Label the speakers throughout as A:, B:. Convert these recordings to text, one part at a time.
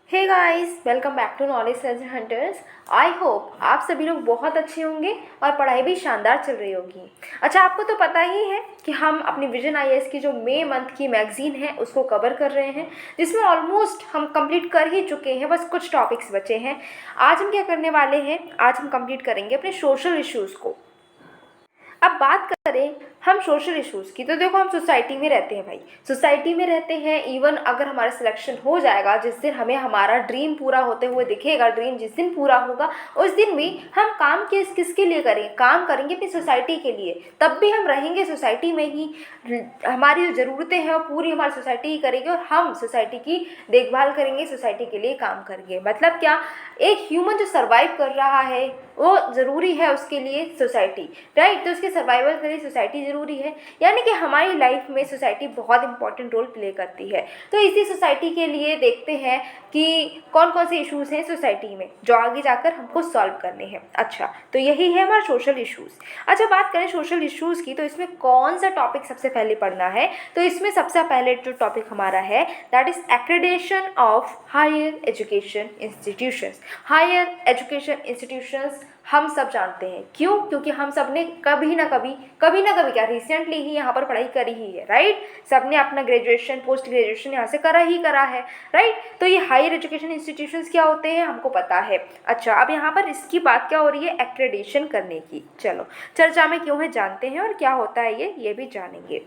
A: Hey guys, welcome back to knowledge treasure hunters. I hope आप सभी लोग बहुत अच्छे होंगे और पढ़ाई भी शानदार चल रही होगी। अच्छा, आपको तो पता ही है कि हम अपनी विजन आईएएस की जो मई मंथ की मैगजीन है उसको कवर कर रहे हैं, जिसमें ऑलमोस्ट हम कंप्लीट कर ही चुके हैं, बस कुछ टॉपिक्स बचे हैं। आज हम क्या करने वाले हैं, आज हम कंप्लीट करेंगे अपने सोशल इश्यूज़ को। अब बात करें हम सोशल इश्यूज़ की, तो देखो हम सोसाइटी में रहते हैं भाई, सोसाइटी में रहते हैं। इवन अगर हमारा सिलेक्शन हो जाएगा, जिस दिन हमें हमारा ड्रीम पूरा होते हुए दिखेगा, ड्रीम जिस दिन पूरा होगा उस दिन भी हम काम किसके लिए करेंगे, काम करेंगे अपनी सोसाइटी के लिए। तब भी हम रहेंगे सोसाइटी में ही, हमारी जो ज़रूरतें हैं वो पूरी हमारी सोसाइटी ही करेगी और हम सोसाइटी की देखभाल करेंगे, सोसाइटी के लिए काम करेंगे। मतलब क्या, एक ह्यूमन जो सर्वाइव कर रहा है वो ज़रूरी है उसके लिए सोसाइटी, राइट। तो उसके सर्वाइवल के लिए सोसाइटी ज़रूरी है, यानी कि हमारी लाइफ में सोसाइटी बहुत इंपॉर्टेंट रोल प्ले करती है। तो इसी सोसाइटी के लिए देखते हैं कि कौन कौन से इश्यूज़ हैं सोसाइटी में जो आगे जाकर हमको सॉल्व करने हैं। अच्छा, तो यही है हमारा सोशल इश्यूज़। अच्छा, बात करें सोशल इश्यूज़ की, तो इसमें कौन सा टॉपिक सबसे पहले पढ़ना है, तो इसमें सबसे पहले जो टॉपिक हमारा है that is accreditation of higher education institutions. Higher education institutions हम सब जानते हैं, क्यों? क्योंकि हम सब ने कभी ना कभी क्या रिसेंटली ही यहाँ पर पढ़ाई करी ही है, राइट। सब ने अपना ग्रेजुएशन, पोस्ट ग्रेजुएशन यहाँ से करा है, राइट। तो ये हायर एजुकेशन इंस्टीट्यूशंस क्या होते हैं हमको पता है। अच्छा, अब यहाँ पर इसकी बात क्या हो रही है, एक्रेडिटेशन करने की। चलो, चर्चा में क्यों है जानते हैं, और क्या होता है ये भी जानेंगे।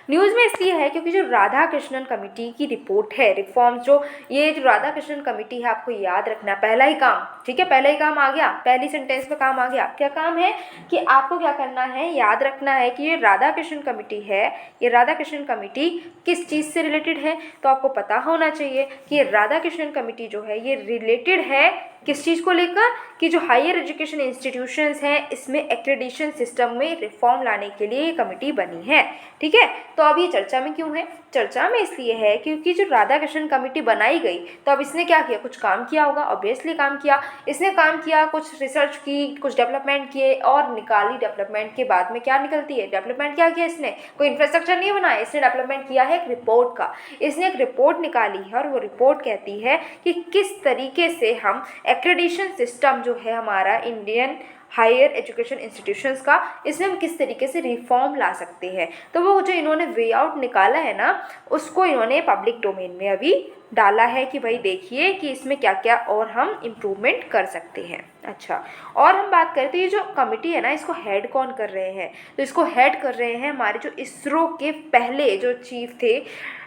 A: न्यूज़ में इसलिए है क्योंकि जो राधा कृष्णन कमेटी की रिपोर्ट है, रिफॉर्म्स, ये जो राधा कृष्णन कमेटी है, आपको याद रखना पहला ही काम, ठीक है, पहला ही काम आ गया, पहली सेंटेंस में काम आ गया। क्या काम है कि आपको क्या करना है, याद रखना है कि ये राधा कृष्णन कमेटी है, ये राधा कृष्णन कमेटी किस चीज़ से रिलेटेड है, तो आपको पता होना चाहिए कि ये राधा कृष्णन कमेटी जो है ये रिलेटेड है किस चीज़ को लेकर, कि जो हायर एजुकेशन इंस्टीट्यूशंस हैं इसमें एक्रेडिटेशन सिस्टम में रिफॉर्म लाने के लिए ये कमेटी बनी है, ठीक है। तो अब ये चर्चा में क्यों है, चर्चा में इसलिए है क्योंकि जो राधा कृष्णन कमेटी बनाई गई, तो अब इसने क्या किया, कुछ काम किया होगा, ऑब्वियसली काम किया, इसने काम किया, कुछ रिसर्च की, कुछ डेवलपमेंट किए और निकाली। डेवलपमेंट के बाद में क्या निकलती है, डेवलपमेंट क्या किया इसने, कोई इंफ्रास्ट्रक्चर नहीं बनाया, इसने डेवलपमेंट किया है एक रिपोर्ट का। इसने एक रिपोर्ट निकाली है और वो रिपोर्ट कहती है कि किस तरीके से हम एक्रेडिटेशन सिस्टम जो है हमारा इंडियन हायर एजुकेशन इंस्टीट्यूशंस का, इसमें हम किस तरीके से रिफॉर्म ला सकते हैं। तो वो जो इन्होंने वे आउट निकाला है ना, उसको इन्होंने पब्लिक डोमेन में अभी डाला है कि भाई देखिए कि इसमें क्या क्या और हम इम्प्रूवमेंट कर सकते हैं। अच्छा, और हम बात करें तो ये जो कमेटी है ना, इसको हेड कौन कर रहे हैं, तो इसको हेड कर रहे हैं हमारे जो इसरो के पहले जो चीफ थे,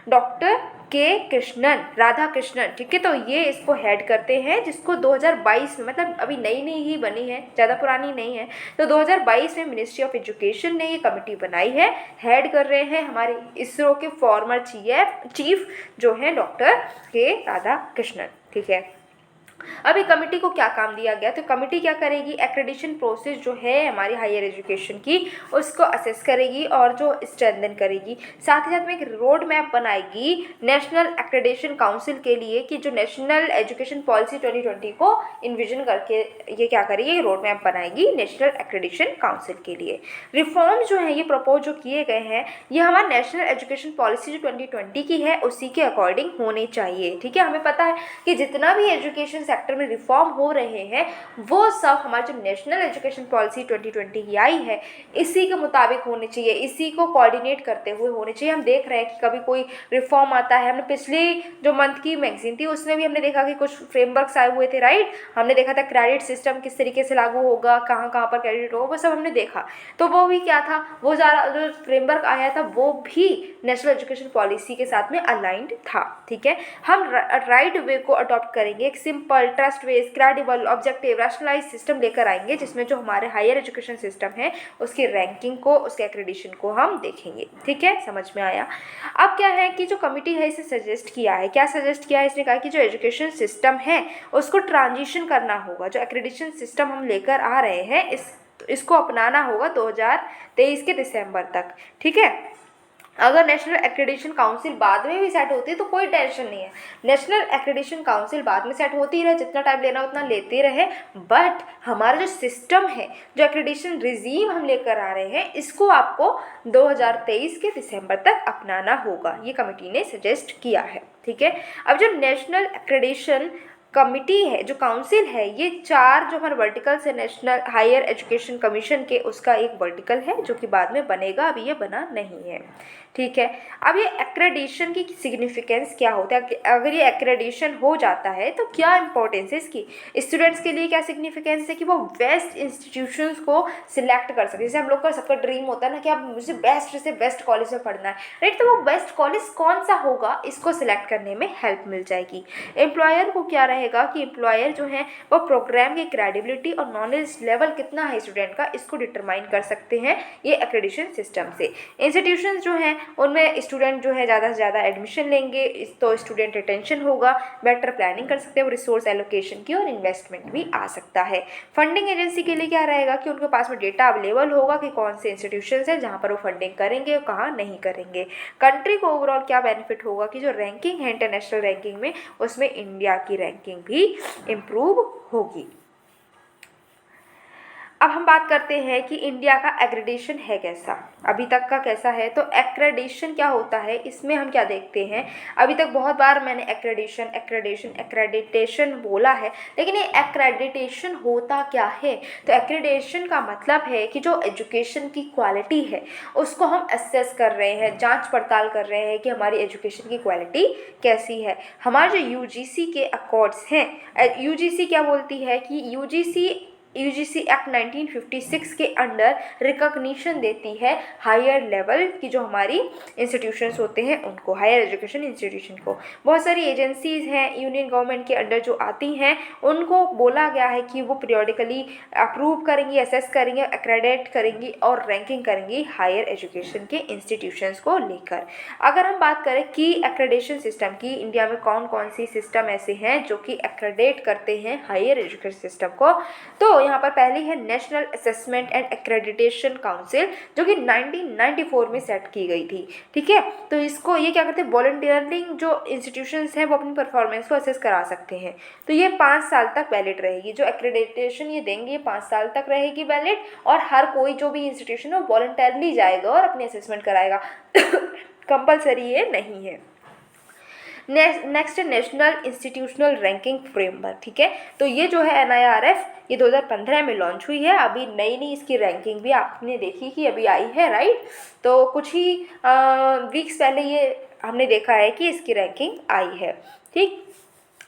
A: डॉक्टर के कृष्णन, राधा कृष्णन, ठीक है। तो ये इसको हेड करते हैं, जिसको 2022 में, मतलब अभी नई नई ही बनी है, ज़्यादा पुरानी नहीं है, तो 2022 में मिनिस्ट्री ऑफ एजुकेशन ने ये कमेटी बनाई है। हेड कर रहे हैं हमारे इसरो के फॉर्मर चीफ जो हैं डॉक्टर के राधा कृष्णन, ठीक है। अब ये कमेटी को क्या काम दिया गया, तो कमेटी क्या करेगी, एक्रेडिटेशन प्रोसेस जो है हमारी हायर एजुकेशन की उसको असेस करेगी और जो स्ट्रेंथन करेगी। साथ ही साथ में एक रोड मैप बनाएगी नेशनल एक्रेडिटेशन काउंसिल के लिए, कि जो नेशनल एजुकेशन पॉलिसी 2020 को इन्विजन करके ये क्या करेगी, रोड मैप बनाएगी नेशनल एक्रेडिटेशन काउंसिल के लिए। रिफॉर्म जो है ये प्रपोज जो किए गए हैं, ये हमारा नेशनल एजुकेशन पॉलिसी जो 2020 की है उसी के अकॉर्डिंग होने चाहिए, ठीक है। हमें पता है कि जितना भी एजुकेशन सेक्टर में रिफॉर्म हो रहे हैं वो सब हमारी जो नेशनल एजुकेशन पॉलिसी 2020 की आई है इसी के मुताबिक होने चाहिए, इसी को कोऑर्डिनेट करते हुए होने चाहिए। हम देख रहे हैं कि कभी कोई रिफॉर्म आता है, हमने पिछली जो मंथ की मैगजीन थी उसमें भी हमने देखा कि कुछ फ्रेमवर्क्स आए हुए थे, राइट। हमने देखा था क्रेडिट सिस्टम किस तरीके से लागू होगा, कहाँ कहाँ पर क्रेडिट होगा, वो सब हमने देखा। तो वो भी क्या था, वो ज़्यादा जो फ्रेमवर्क आया था वो भी नेशनल एजुकेशन पॉलिसी के साथ में अलाइंड था, ठीक है। हम राइट वे को अडॉप्ट करेंगे, एक simple, trust based, credible, objective, rationalise system लेकर आएंगे, जिसमें जो हमारे हायर एजुकेशन सिस्टम है उसकी रैंकिंग को, उसके एक्रेडिटेशन को हम देखेंगे, ठीक है। समझ में आया। अब क्या है कि जो कमिटी है इसे सजेस्ट किया है, क्या सजेस्ट किया है, इसने कहा कि जो एजुकेशन सिस्टम है उसको ट्रांजिशन करना होगा, जो एक्रेडिटेशन सिस्टम हम लेकर आ रहे हैं इसको अपनाना होगा 2023 के दिसंबर तक, ठीक है। अगर नेशनल एक्रेडिटेशन काउंसिल बाद में भी सेट होती है तो कोई टेंशन नहीं है, नेशनल एक्रेडिटेशन काउंसिल बाद में सेट होती रहे, जितना टाइम लेना उतना लेते रहे, बट हमारा जो सिस्टम है, जो एक्रेडिटेशन रिजीम हम लेकर आ रहे हैं, इसको आपको 2023 के दिसंबर तक अपनाना होगा, ये कमेटी ने सजेस्ट किया है। ठीक है, अब जो नेशनल एक्रेडिटेशन कमिटी है, जो काउंसिल है, ये 4 जो हमारे वर्टिकल्स है नेशनल हायर एजुकेशन कमीशन के, उसका एक वर्टिकल है जो कि बाद में बनेगा, अभी ये बना नहीं है। ठीक है, अब ये एक्रेडिशन की सिग्निफिकेंस क्या होता है, अगर ये एक्रेडिशन हो जाता है तो क्या इंपॉर्टेंस है इसकी, स्टूडेंट्स के लिए क्या सिग्निफिकेंस है कि वो बेस्ट इंस्टीट्यूशंस को सिलेक्ट कर सकते हैं। जैसे हम लोग का सबका ड्रीम होता है ना कि अब मुझे बेस्ट से बेस्ट कॉलेज में पढ़ना है, राइट, तो वो बेस्ट कॉलेज कौन सा होगा इसको सिलेक्ट करने में हेल्प मिल जाएगी। एम्प्लॉयर को क्या रहेगा कि एम्प्लॉयर जो है वो प्रोग्राम की क्रेडिबिलिटी और नॉलेज लेवल कितना है स्टूडेंट का, इसको डिटरमाइन कर सकते हैं ये एक्रेडिटेशन सिस्टम से। इंस्टीट्यूशन जो हैं उनमें स्टूडेंट जो है ज़्यादा से ज़्यादा एडमिशन लेंगे तो स्टूडेंट रिटेंशन होगा, बेटर प्लानिंग कर सकते हैं, रिसोर्स एलोकेशन की और इन्वेस्टमेंट भी आ सकता है। फंडिंग एजेंसी के लिए क्या रहेगा कि उनके पास में डेटा अवेलेबल होगा कि कौन से इंस्टीट्यूशन है जहाँ पर वो फंडिंग करेंगे और कहाँ नहीं करेंगे। कंट्री को ओवरऑल क्या बेनिफिट होगा कि जो रैंकिंग है इंटरनेशनल रैंकिंग में, उसमें इंडिया की रैंकिंग भी इम्प्रूव होगी। अब हम बात करते हैं कि इंडिया का एक्रेडिटेशन है कैसा, अभी तक का कैसा है। तो एक्रेडिटेशन क्या होता है, इसमें हम क्या देखते हैं, अभी तक बहुत बार मैंने एक्रेडिटेशन बोला है, लेकिन ये एक्रेडिटेशन होता क्या है। तो एक्रेडिटेशन का मतलब है कि जो एजुकेशन की क्वालिटी है उसको हम असेस कर रहे हैं, जांच पड़ताल कर रहे हैं कि हमारी एजुकेशन की क्वालिटी कैसी है। हमारे जो यूजीसी के अकॉर्ड्स हैं, यूजीसी क्या बोलती है कि यूजीसी एक्ट 1956 के अंडर रिकॉग्निशन देती है हायर लेवल की जो हमारी इंस्टीट्यूशंस होते हैं उनको, हायर एजुकेशन इंस्टीट्यूशन को। बहुत सारी एजेंसीज़ हैं यूनियन गवर्नमेंट के अंडर जो आती हैं, उनको बोला गया है कि वो पीरियडिकली अप्रूव करेंगी, असेस करेंगे, एक्रेडिट करेंगी और रैंकिंग करेंगी हायर एजुकेशन के इंस्टीट्यूशंस को लेकर। अगर हम बात करें कि एक्रेडिटेशन सिस्टम की, इंडिया में कौन कौन सी सिस्टम ऐसे हैं जो कि एक्रेडिट करते हैं हायर एजुकेशन सिस्टम को, तो यहाँ पर पहली है national assessment and accreditation council, जो कि 1994 में सेट की गई थी। ठीक है, तो इसको ये क्या करते हैं, वॉलंटियरली जो इंस्टीट्यूशंस हैं वो अपनी परफॉर्मेंस को असेस करा सकते हैं। तो ये 5 साल तक वैलिड रहेगी, जो एक्रेडिटेशन ये देंगे ये 5 साल तक रहेगी वैलिड, और हर कोई जो भी इंस्टीट्यूशन है वो वॉलंटियरली जाएगा और अपनी असेसमेंट कराएगा कंपलसरी ये नहीं है। नेक्स्ट है नेशनल इंस्टीट्यूशनल रैंकिंग फ्रेमवर्क। ठीक है, तो ये जो है NIRF ये 2015 में लॉन्च हुई है, अभी नई इसकी रैंकिंग भी आपने देखी कि अभी आई है, राइट। तो कुछ ही वीक्स पहले ये हमने देखा है कि इसकी रैंकिंग आई है, ठीक,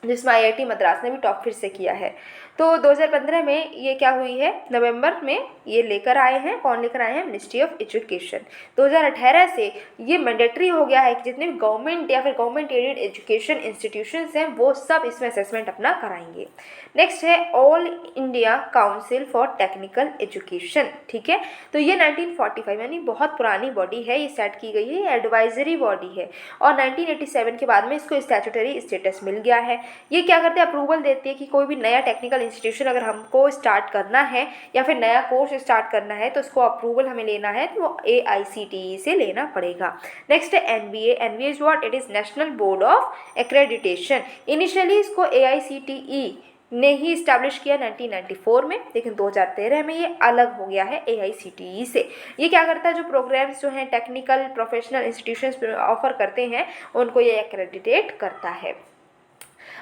A: जिसमें IIT मद्रास ने भी टॉप फिर से किया है। तो 2015 में ये क्या हुई है, नवंबर में ये लेकर आए हैं, कौन लेकर आए हैं, मिनिस्ट्री ऑफ एजुकेशन। 2018 से ये मैंडेटरी हो गया है कि जितने भी गवर्नमेंट या फिर गवर्नमेंट एडेड एजुकेशन इंस्टीट्यूशंस हैं वो सब इसमें असेसमेंट अपना कराएंगे। नेक्स्ट है all India council for technical education. ठीक है, तो ये 1945 यानी बहुत पुरानी बॉडी है, ये सेट की गई है, एडवाइजरी बॉडी है, और 1987 के बाद में इसको स्टैट्यूटरी स्टेटस मिल गया है। ये क्या करते हैं, अप्रूवल देती है कि कोई भी नया टेक्निकल इंस्टीट्यूशन अगर हमको स्टार्ट करना है या फिर नया कोर्स स्टार्ट करना है तो उसको अप्रूवल हमें लेना है तो वो AICTE से लेना पड़ेगा। नेक्स्ट है NBA is what, it is national board of accreditation. Initially इसको AICTE ने ही इस्टेब्लिश किया 1994 में, लेकिन 2013 में ये अलग हो गया है AICTE से। ये क्या करता है, जो प्रोग्राम्स जो हैं टेक्निकल प्रोफेशनल इंस्टीट्यूशंस ऑफर करते हैं उनको ये एक्रेडिटेट करता है।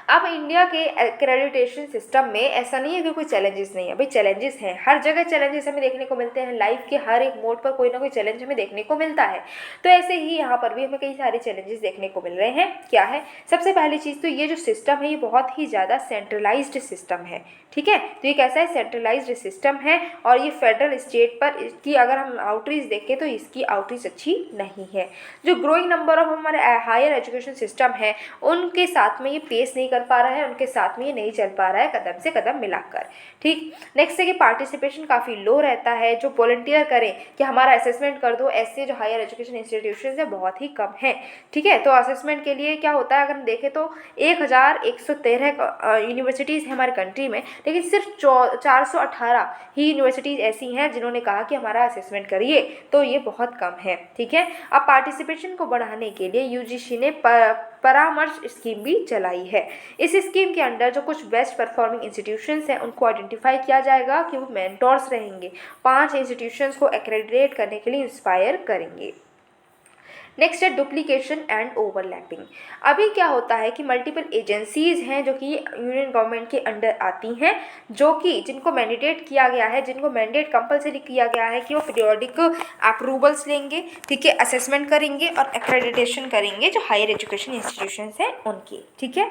A: अब इंडिया के एक्रेडिटेशन सिस्टम में ऐसा नहीं है कि कोई चैलेंजेस नहीं है, भाई चैलेंजेस हैं, हर जगह चैलेंजेस हमें देखने को मिलते हैं, लाइफ के हर एक मोड पर कोई ना कोई चैलेंज हमें देखने को मिलता है। तो ऐसे ही यहाँ पर भी हमें कई सारे चैलेंजेस देखने को मिल रहे हैं। क्या है, सबसे पहली चीज़ तो ये जो सिस्टम है ये बहुत ही ज़्यादा सेंट्रलाइज्ड सिस्टम है। ठीक है, तो ये कैसा है, सेंट्रलाइज्ड सिस्टम है, और ये फेडरल स्टेट पर इसकी अगर हम आउटरीच देखें तो इसकी आउटरीच अच्छी नहीं है। जो ग्रोइंग नंबर ऑफ हमारे हायर एजुकेशन सिस्टम है उनके साथ में ये पेस नहीं कर पा रहा है उनके साथ में ये नहीं चल पा रहा है कदम से कदम मिलाकर। ठीक, नेक्स्ट है कि पार्टिसिपेशन काफ़ी लो रहता है। जो वॉलंटियर करें कि हमारा असेसमेंट कर दो, ऐसे जो हायर एजुकेशन इंस्टीट्यूशन है बहुत ही कम है। ठीक है, तो असेसमेंट के लिए क्या होता है, अगर हम देखें तो 1113 यूनिवर्सिटीज़ हैं हमारे कंट्री में, लेकिन सिर्फ 418 ही यूनिवर्सिटीज़ ऐसी हैं जिन्होंने कहा कि हमारा असेसमेंट करिए, तो ये बहुत कम है। ठीक है, अब पार्टिसिपेशन को बढ़ाने के लिए यूजीसी ने परामर्श स्कीम भी चलाई है। इस स्कीम के अंडर जो कुछ बेस्ट परफॉर्मिंग इंस्टीट्यूशंस हैं उनको आइडेंटिफाई किया जाएगा कि वो मेंटोर्स रहेंगे, 5 इंस्टीट्यूशंस को एक्रेडिटेट करने के लिए इंस्पायर करेंगे। नेक्स्ट है डुप्लीकेशन एंड ओवरलैपिंग। अभी क्या होता है कि मल्टीपल एजेंसीज़ हैं जो कि यूनियन गवर्नमेंट के अंडर आती हैं, जो कि जिनको मैंडेट किया गया है, जिनको मैंडेट कंपलसरी किया गया है कि वो पीरियोडिक अप्रूवल्स लेंगे, ठीक है, असेसमेंट करेंगे और एक्रेडिटेशन करेंगे जो हायर एजुकेशन इंस्टीट्यूशंस हैं उनकी। ठीक है,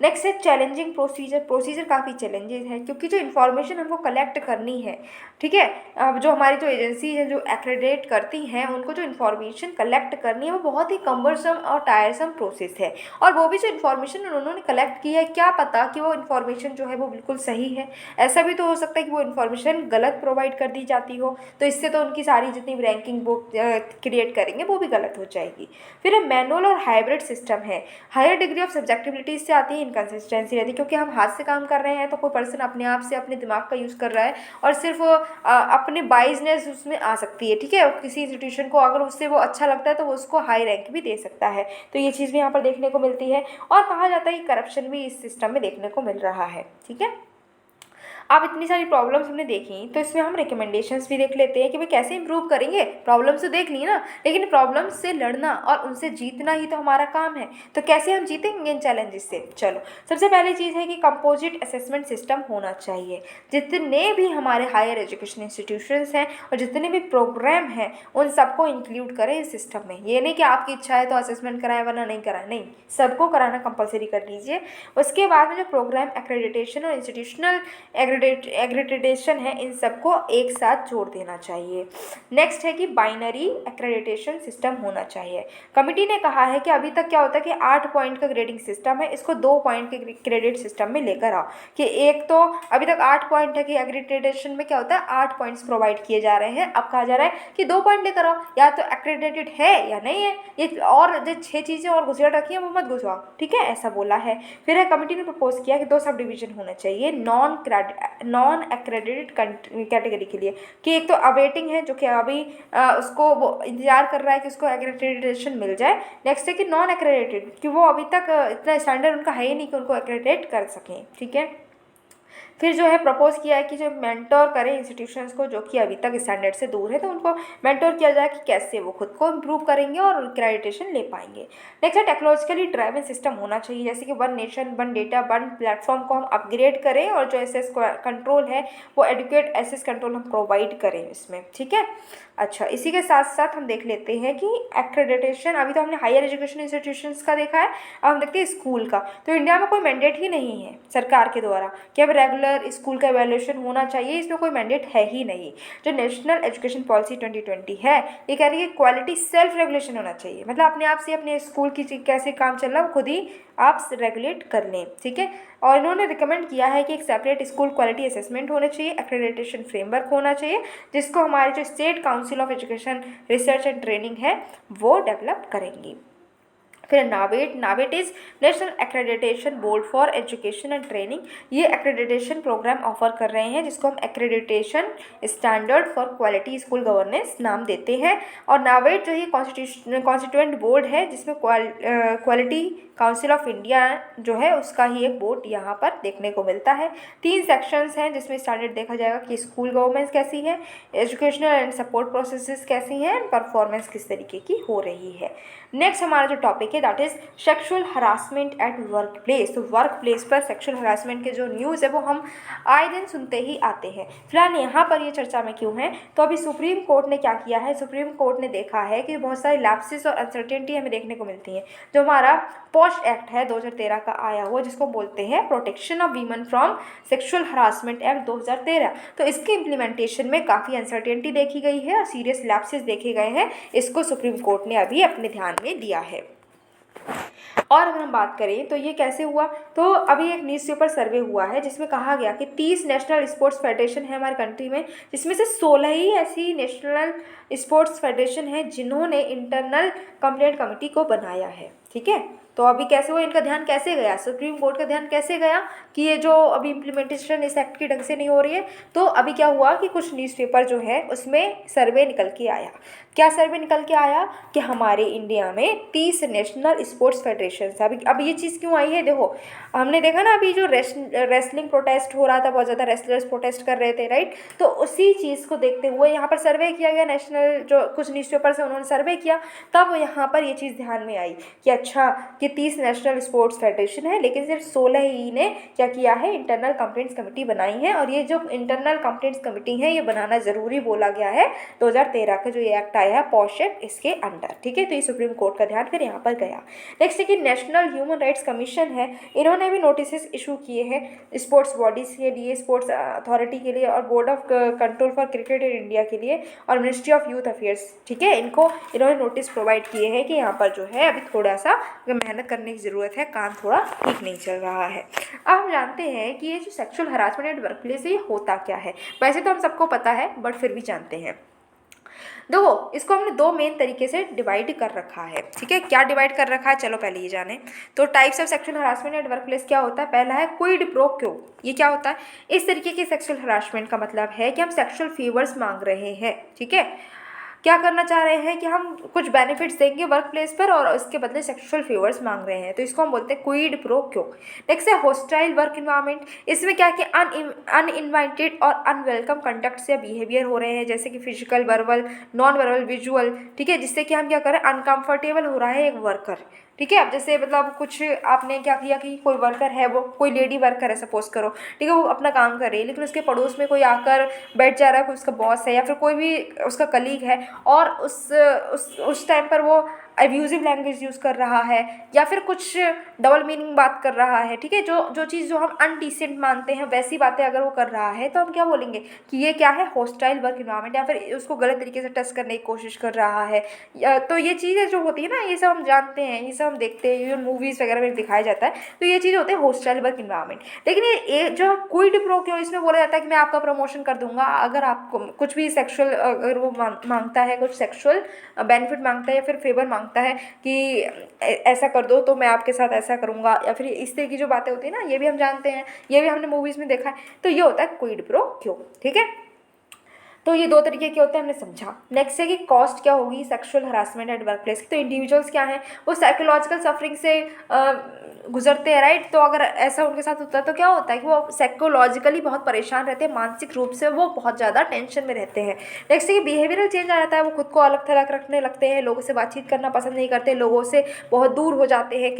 A: नेक्स्ट है चैलेंजिंग प्रोसीजर काफ़ी चैलेंजेस है, क्योंकि जो इन्फॉर्मेशन हमको कलेक्ट करनी है, ठीक है, अब जो हमारी जो एजेंसी है जो एक्रेडिट करती हैं उनको जो इन्फॉर्मेशन कलेक्ट करनी है वो बहुत ही कम्बरसम और टायरसम प्रोसेस है। और वो भी जो इन्फॉर्मेशन उन्होंने कलेक्ट की है, क्या पता कि वो इन्फॉर्मेशन जो है वो बिल्कुल सही है, ऐसा भी तो हो सकता है कि वो इन्फॉर्मेशन गलत प्रोवाइड कर दी जाती हो, तो इससे तो उनकी सारी जितनी भी रैंकिंग वो क्रिएट करेंगे वो भी गलत हो जाएगी। फिर मैनुअल और हाइब्रिड सिस्टम है, हायर डिग्री ऑफ सब्जेक्टिविटीज से आती है इनकन्सिस्टेंसी रहती है, क्योंकि हम हाथ से काम कर रहे हैं तो कोई पर्सन अपने आप से अपने दिमाग का यूज़ कर रहा है और सिर्फ अपने बाइजनेस उसमें आ सकती है। ठीक है, किसी इंस्टीट्यूशन को अगर उससे वो अच्छा लगता है तो वो उसको हाई रैंक भी दे सकता है, तो ये चीज़ भी यहाँ पर देखने को मिलती है। और कहा जाता है कि करप्शन भी इस सिस्टम में देखने को मिल रहा है। ठीक है, अब इतनी सारी प्रॉब्लम्स हमने देखी, तो इसमें हम रिकमेंडेशंस भी देख लेते हैं कि भाई कैसे इंप्रूव करेंगे। प्रॉब्लम्स तो देख ली ना, लेकिन प्रॉब्लम्स से लड़ना और उनसे जीतना ही तो हमारा काम है, तो कैसे हम जीतेंगे इन चैलेंजेस से। चलो, सबसे पहली चीज़ है कि कंपोजिट असेसमेंट सिस्टम होना चाहिए। जितने भी हमारे हायर एजुकेशन इंस्टीट्यूशंस हैं और जितने भी प्रोग्राम हैं उन सबको इंक्लूड करें इस सिस्टम में। ये नहीं कि आपकी इच्छा है तो असेसमेंट कराएं वरना नहीं कराएं, नहीं, सबको कराना कंपलसरी कर लीजिए। उसके बाद में जो प्रोग्राम एक्रेडिटेशन और इंस्टीट्यूशनल एक्रेडिटेशन है इन सबको एक साथ जोड़ देना चाहिए। नेक्स्ट है कि बाइनरी एक्रेडिटेशन सिस्टम होना चाहिए। कमिटी ने कहा है कि अभी तक क्या होता है कि 8 पॉइंट का ग्रेडिंग सिस्टम है, इसको 2 पॉइंट के क्रेडिट सिस्टम में लेकर आओ। कि एक तो अभी तक 8 पॉइंट है कि एक्रेडिटेशन में क्या होता है 8 पॉइंट्स प्रोवाइड किए जा रहे हैं, अब कहा जा रहा है कि 2 पॉइंट लेकर आओ, या तो एक्रेडिटेड है या नहीं है, ये और जो 6 चीज़ें और घुसेड़ रखी है वो मत घुसवाओ। ठीक है, ऐसा बोला है। फिर कमिटी ने प्रपोज किया कि 2 सब डिवीजन होने चाहिए नॉन एक्रेडिटेड कैटेगरी के लिए, कि एक तो अवेटिंग है जो कि अभी उसको वो इंतजार कर रहा है कि उसको एक्रेडिटेशन मिल जाए। नेक्स्ट है कि नॉन एक्रेडिटेड, कि वो अभी तक इतना स्टैंडर्ड उनका है ही नहीं कि उनको एक्रेडिटेट कर सकें। ठीक है, फिर जो है प्रपोज किया है कि जो मेंटोर करें इंस्टीट्यूशंस को जो कि अभी तक स्टैंडर्ड से दूर है, तो उनको मेंटोर किया जाए कि कैसे वो खुद को इम्प्रूव करेंगे और एक्रेडिटेशन ले पाएंगे। नेक्स्ट है टेक्नोलॉजिकली ड्राइवन सिस्टम होना चाहिए, जैसे कि one nation one data one platform को हम अपग्रेड करें और जो एसेस कंट्रोल है वो एडुकेट एसेस कंट्रोल हम प्रोवाइड करें इसमें। ठीक है, अच्छा, इसी के साथ साथ हम देख लेते हैं कि एक्रेडिटेशन, अभी तो हमने हायर एजुकेशन इंस्टीट्यूशंस का देखा है, अब हम देखते हैं स्कूल का। तो इंडिया में कोई मैंडेट ही नहीं है सरकार के द्वारा कि अब रेगुलर स्कूल का एवेल्यूएशन होना चाहिए, इसमें कोई मैंडेट है ही नहीं। जो नेशनल एजुकेशन पॉलिसी 2020 है ये कह रही है क्वालिटी सेल्फ रेगुलेशन होना चाहिए, मतलब अपने आप से अपने स्कूल की कैसे काम चल रहा है वो खुद ही आप रेगुलेट कर लें। ठीक है, और इन्होंने रिकमेंड किया है कि एक सेपरेट स्कूल क्वालिटी असेसमेंट होना चाहिए, एक्रेडिटेशन फ्रेमवर्क होना चाहिए, जिसको हमारे जो state council of education research and training है वो डेवलप करेंगी। फिर NABET is national accreditation board for education and training, ये एक्रेडिटेशन प्रोग्राम ऑफर कर रहे हैं जिसको हम accreditation standard for quality school governance नाम देते हैं। और नावेट जो है कॉन्स्टिट्यूएंट बोर्ड है जिसमें क्वालिटी काउंसिल ऑफ इंडिया जो है उसका ही एक बोर्ड यहाँ पर देखने को मिलता है। 3 सेक्शंस हैं जिसमें स्टैंडर्ड देखा जाएगा कि स्कूल गवर्नेंस कैसी है, एजुकेशनल एंड सपोर्ट प्रोसेसेस कैसी हैं, परफॉर्मेंस किस तरीके की हो रही है। नेक्स्ट हमारा जो टॉपिक है that is sexual harassment at work place. तो वर्क प्लेस पर सेक्सुअल हरासमेंट के जो न्यूज़ है वो हम आए दिन सुनते ही आते हैं। फिलहाल यहाँ पर ये चर्चा में क्यों है, तो अभी सुप्रीम कोर्ट ने क्या किया है, सुप्रीम कोर्ट ने देखा है कि बहुत सारी लैप्सेस और अनसर्टेनिटी हमें देखने को मिलती हैं। जो हमारा पोस्ट एक्ट है 2013 का आया हुआ जिसको बोलते हैं protection of women from sexual harassment act 2013, तो इसके इम्प्लीमेंटेशन में काफ़ी अनसर्टेनिटी देखी गई है और सीरियस लैप्सेस देखे गए हैं। इसको सुप्रीम कोर्ट ने अभी अपने ध्यान में दिया है। और अगर हम बात करें तो ये कैसे हुआ, तो अभी एक न्यूज़पेपर सर्वे हुआ है जिसमें कहा गया कि 30 नेशनल स्पोर्ट्स फेडरेशन है हमारे कंट्री में, जिसमें से 16 ही ऐसी नेशनल स्पोर्ट्स फेडरेशन है जिन्होंने इंटरनल कंप्लेंट कमेटी को बनाया है। ठीक है, तो अभी कैसे हुआ, इनका ध्यान कैसे गया, सुप्रीम कोर्ट का ध्यान कैसे गया कि ये जो अभी इम्प्लीमेंटेशन इस एक्ट की ढंग से नहीं हो रही है। तो अभी क्या हुआ कि कुछ न्यूज़पेपर जो है उसमें सर्वे निकल के आया। क्या सर्वे निकल के आया कि हमारे इंडिया में 30 नेशनल स्पोर्ट्स फेडरेशन है। अब ये चीज़ क्यों आई है, देखो हमने देखा ना अभी जो रेसलिंग प्रोटेस्ट हो रहा था, बहुत ज़्यादा रेसलर्स प्रोटेस्ट कर रहे थे, राइट। तो उसी चीज़ को देखते हुए यहाँ पर सर्वे किया गया, नेशनल जो कुछ न्यूज़पेपर से उन्होंने सर्वे किया, तब यहाँ पर ये चीज़ ध्यान में आई कि अच्छा कि 30 नेशनल स्पोर्ट्स फेडरेशन है लेकिन सिर्फ 16 ही ने क्या किया है, इंटरनल कंप्लेंट्स कमेटी बनाई है। और ये जो इंटरनल कंप्लेंट्स कमेटी है ये बनाना ज़रूरी बोला गया है 2013 का जो ये एक्ट आया है पॉश एक्ट, इसके अंडर। ठीक है, तो ये सुप्रीम कोर्ट का ध्यान फिर यहाँ पर गया। नेक्स्ट है कि नेशनल ह्यूमन राइट्स कमीशन है, इन्होंने भी नोटिस इशू किए हैं स्पोर्ट्स बॉडीज़ के लिए, स्पोर्ट्स अथॉरिटी के लिए और board of control for cricket in India के लिए और मिनिस्ट्री ऑफ यूथ अफेयर्स। ठीक है, इनको इन्होंने नोटिस प्रोवाइड किए हैं कि यहाँ पर जो है अभी थोड़ा सा मेहनत करने की ज़रूरत है, काम थोड़ा ठीक नहीं चल रहा है। अब हम जानते हैं कि ये जो sexual harassment at work place है ये होता क्या है। वैसे तो हम सबको पता है बट फिर भी जानते हैं। देखो इसको हमने दो मेन तरीके से डिवाइड कर रखा है। ठीक है, क्या डिवाइड कर रखा है, चलो पहले ये जाने। तो types of sexual harassment at work place क्या होता है, पहला है क्विड प्रो क्यो। ये क्या होता है, इस तरीके के सेक्सुअल हरासमेंट का मतलब है कि हम सेक्सुअल फेवर्स मांग रहे हैं। ठीक है, क्या करना चाह रहे हैं कि हम कुछ बेनिफिट्स देंगे वर्क प्लेस पर और उसके बदले सेक्सुअल फेवर्स मांग रहे हैं, तो इसको हम बोलते हैं क्विड प्रो क्यो। नेक्स्ट है हॉस्टाइल वर्क इन्वायरमेंट। इसमें क्या कि अनइनवाइटेड और अनवेलकम कंडक्ट से बिहेवियर हो रहे हैं, जैसे कि physical, verbal, non verbal, visual. ठीक है, जिससे कि हम क्या करें, अनकंफर्टेबल हो रहा है एक वर्कर। ठीक है, अब जैसे मतलब कुछ आपने क्या किया कि कोई वर्कर है, वो कोई लेडी वर्कर है सपोज करो, ठीक है, वो अपना काम कर रही है लेकिन उसके पड़ोस में कोई आकर बैठ जा रहा है, कोई उसका बॉस है या फिर कोई भी उसका कलीग है और उस टाइम पर वो एब्यूजिव लैंग्वेज यूज़ कर रहा है या फिर कुछ डबल मीनिंग बात कर रहा है। ठीक है, जो चीज़ जो हम अनडिसेंट मानते हैं वैसी बातें अगर वो कर रहा है तो हम क्या बोलेंगे कि ये क्या है, हॉस्टाइल वर्क इन्वायरमेंट, या फिर उसको गलत तरीके से टच करने की कोशिश कर रहा है। तो ये चीज़ें जो होती है ना, ये सब हम जानते हैं, ये सब हम देखते हैं, ये मूवीज़ वगैरह में दिखाया जाता है, तो ये चीज़ होते हैं हॉस्टाइल वर्क इन्वायरमेंट। लेकिन ये जो क्विड प्रो क्यो, इसमें बोला जाता है कि मैं आपका प्रमोशन कर दूंगा अगर आपको कुछ भी सेक्सुअल, अगर वो मांगता है, कुछ सेक्सुअल बेनिफिट मांगता है या फिर फेवर मांगता है कि ऐसा कर दो तो मैं आपके साथ ऐसा करूँगा, या फिर इस तरह की जो बातें होती है ना, ये भी हम जानते हैं, ये भी हमने मूवीज़ में देखा है। तो ये होता है क्विड प्रो क्यो। ठीक है, तो ये दो तरीके के होते हैं, हमने समझा। नेक्स्ट है कि कॉस्ट क्या होगी sexual harassment at work place की। तो इंडिविजुअल्स क्या हैं, वो साइकोलॉजिकल सफरिंग से गुजरते हैं, राइट। तो अगर ऐसा उनके साथ होता है तो क्या होता है कि वो साइकोलॉजिकली बहुत परेशान रहते हैं, मानसिक रूप से वो बहुत ज़्यादा टेंशन में रहते हैं। नेक्स्ट है कि बिहेवियरल चेंज आ जाता है, वो खुद को अलग थलग रखने लगते हैं, लोगों से बातचीत करना पसंद नहीं करते, लोगों से बहुत दूर हो जाते हैं,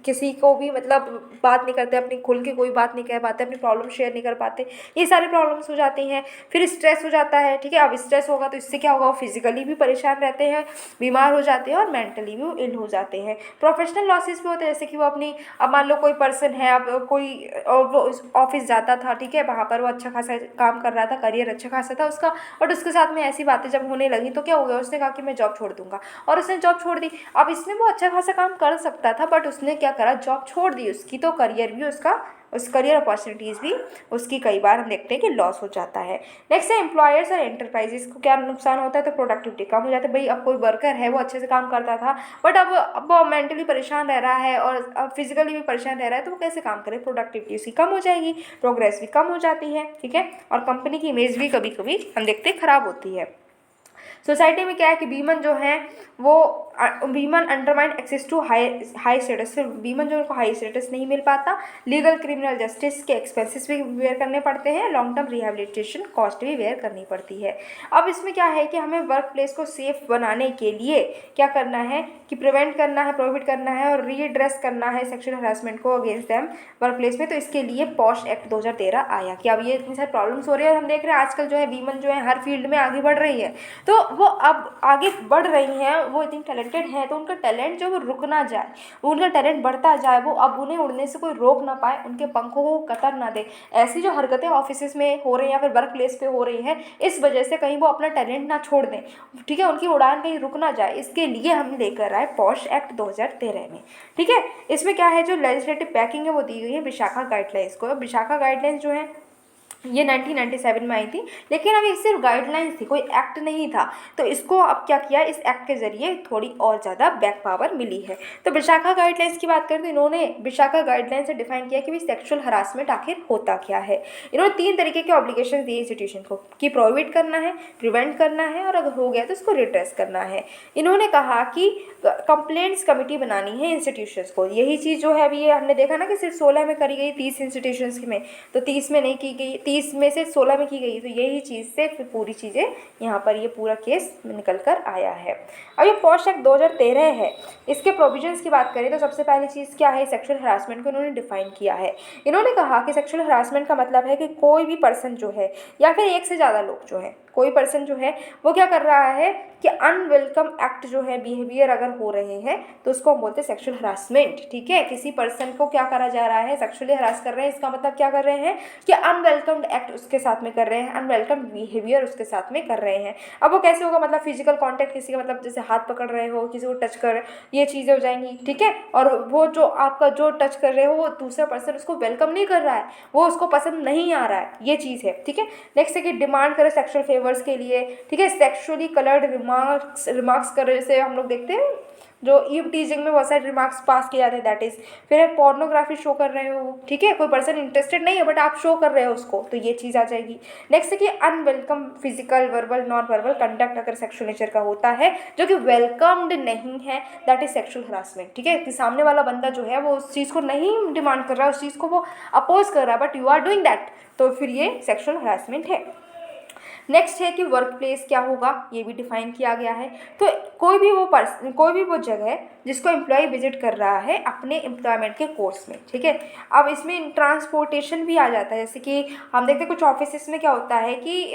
A: किसी को भी मतलब बात नहीं करते, अपनी खुल के कोई बात नहीं कह पाते, अपनी प्रॉब्लम शेयर नहीं कर पाते, ये सारी प्रॉब्लम्स हो जाती हैं। फिर स्ट्रेस हो जाता है। ठीक है, अब स्ट्रेस होगा तो इससे क्या होगा, वो फिजिकली भी परेशान रहते हैं, बीमार हो जाते हैं और मेंटली भी वो इल हो जाते हैं। प्रोफेशनल लॉसेस भी होते हैं, जैसे कि वो अपनी, अब मान लो कोई पर्सन है, अब कोई और वो ऑफिस जाता था, ठीक है, वहाँ पर वो अच्छा खासा काम कर रहा था, करियर अच्छा खासा था उसका, बट उसके साथ में ऐसी बातें जब होने लगी तो क्या हो गया, उसने कहा कि मैं जॉब छोड़ दूंगा और उसने जॉब छोड़ दी। अब इसमें वो अच्छा खासा काम कर सकता था बट उसने क्या करा, जॉब छोड़ दी उसकी, तो करियर भी उसका, उस करियर अपॉर्चुनिटीज़ भी उसकी कई बार हम देखते हैं कि लॉस हो जाता है। नेक्स्ट है एम्प्लॉयर्स और एंटरप्राइजेस को क्या नुकसान होता है, तो प्रोडक्टिविटी कम हो जाता है। भाई अब कोई वर्कर है, वो अच्छे से काम करता था बट अब वो मेंटली परेशान रह रहा है और अब फिजिकली भी परेशान रह रहा है, तो वो कैसे काम करे, प्रोडक्टिविटी उसकी कम हो जाएगी, प्रोग्रेस भी कम हो जाती है। ठीक है, और कंपनी की इमेज भी कभी कभी हम देखते हैं खराब होती है। सोसाइटी में क्या है कि वीमन जो हैं वो women undermine access to high status, फिर वीमन जो उनको हाई स्टेटस नहीं मिल पाता, लीगल क्रिमिनल जस्टिस के एक्सपेंसेस भी वेयर करने पड़ते हैं, लॉन्ग टर्म रिहेबिलिटेशन कॉस्ट भी वेयर करनी पड़ती है। अब इसमें क्या है कि हमें वर्क प्लेस को सेफ बनाने के लिए क्या करना है कि प्रिवेंट करना है, प्रोहिबिट करना है और रीएड्रेस करना है सेक्सुअल हरासमेंट को अगेंस्ट देम वर्क प्लेस में। तो इसके लिए पॉश एक्ट 2013 आया कि अब ये इतनी सारी प्रॉब्लम्स हो रही है और हम देख रहे हैं आजकल जो है वीमन जो है हर फील्ड में आगे बढ़ रही है। तो वो अब आगे बढ़ रही हैं, वो इतनी टैलेंटेड हैं, तो उनका टैलेंट जो वो रुक ना जाए, उनका टैलेंट बढ़ता जाए, वो अब उन्हें उड़ने से कोई रोक ना पाए, उनके पंखों को कतर ना दे। ऐसी जो हरकतें ऑफिस में हो रही हैं या फिर वर्क प्लेस पे हो रही हैं, इस वजह से कहीं वो अपना टैलेंट ना छोड़ दें, ठीक है, उनकी उड़ान कहीं रुक ना जाए, इसके लिए हम लेकर आए पॉश एक्ट 2013 में। ठीक है, इसमें क्या है, जो लेजिस्लेटिव पैकिंग है वो दी गई है विशाखा गाइडलाइंस को। विशाखा गाइडलाइंस जो है ये 1997 में आई थी, लेकिन अभी सिर्फ गाइडलाइंस थी, कोई एक्ट नहीं था। तो इसको अब क्या किया, इस एक्ट के ज़रिए थोड़ी और ज़्यादा बैक पावर मिली है। तो विशाखा गाइडलाइंस की बात करें तो इन्होंने विशाखा गाइडलाइंस से डिफाइन किया कि भाई सेक्सुअल हरासमेंट आखिर होता क्या है। इन्होंने 3 तरीके के ऑब्लिगेशन दिए इंस्टीट्यूशन को, कि प्रोहिबिट करना है, प्रिवेंट करना है, और अगर हो गया तो उसको रिड्रेस करना है। इन्होंने कहा कि कंप्लेंट्स कमेटी बनानी है इंस्टीट्यूशंस को। यही चीज़ जो है अभी ये हमने देखा ना कि सिर्फ 16 में करी गई, 30 इंस्टीट्यूशंस में, तो 30 में नहीं की गई, 30 में से 16 में की गई। तो यही चीज़ से फिर पूरी चीज़ें यहाँ पर ये पूरा केस निकल कर आया है। अब ये पॉश एक्ट 2013 है, इसके प्रोविजंस की बात करें तो सबसे पहली चीज़ क्या है, सेक्सुअल हरासमेंट को इन्होंने डिफाइन किया है। इन्होंने कहा कि सेक्सुअल हरासमेंट का मतलब है कि कोई भी पर्सन जो है, या फिर एक से ज़्यादा लोग जो है, कोई पर्सन जो है वो क्या कर रहा है कि अनवेलकम एक्ट जो है, बिहेवियर अगर हो रहे हैं तो उसको हम बोलते हैं सेक्सुअल हरासमेंट। ठीक है, किसी पर्सन को क्या करा जा रहा है, सेक्सुअली हरास कर रहे हैं, इसका मतलब क्या कर रहे हैं कि अनवेलकम्ड एक्ट उसके साथ में कर रहे हैं, अनवेलकम बिहेवियर उसके साथ में कर रहे हैं। अब वो कैसे होगा, मतलब फिजिकल कॉन्टैक्ट किसी का, मतलब जैसे हाथ पकड़ रहे हो, किसी को टच कर, ये चीज़ें हो जाएंगी। ठीक है, और वो जो आपका जो टच कर रहे हो वो दूसरा पर्सन उसको वेलकम नहीं कर रहा है, वो उसको पसंद नहीं आ रहा है, ये चीज़ है। ठीक है, नेक्स्ट है कि डिमांड करे सेक्सुअल फेवर्स के लिए। ठीक है, सेक्सुअली कलर्ड रिमार्क्स कर, जैसे हम लोग देखते हैं जो ईव टीजिंग में बहुत सारे रिमार्क्स पास किए जाते हैं, दैट इज़। फिर पोर्नोग्राफी शो कर रहे हो, ठीक है, कोई पर्सन इंटरेस्टेड नहीं है बट आप शो कर रहे हो उसको, तो ये चीज़ आ जाएगी। नेक्स्ट है कि unwelcome physical, verbal, non verbal conduct अगर सेक्सुअल नेचर का होता है जो कि वेलकम्ड नहीं है, दैट इज सेक्सुअल हरासमेंट। ठीक है, कि सामने वाला बंदा जो है वो उस चीज़ को नहीं डिमांड कर रहा है, उस चीज़ को वो अपोज कर रहा है, but you are doing that, तो फिर ये सेक्सुअल हरासमेंट है। नेक्स्ट है कि वर्क प्लेस क्या होगा, ये भी डिफाइन किया गया है। तो कोई भी वो जगह जिसको एम्प्लॉय विजिट कर रहा है अपने एम्प्लॉयमेंट के कोर्स में। ठीक है, अब इसमें ट्रांसपोर्टेशन भी आ जाता है, जैसे कि हम देखते हैं कुछ ऑफिस में क्या होता है कि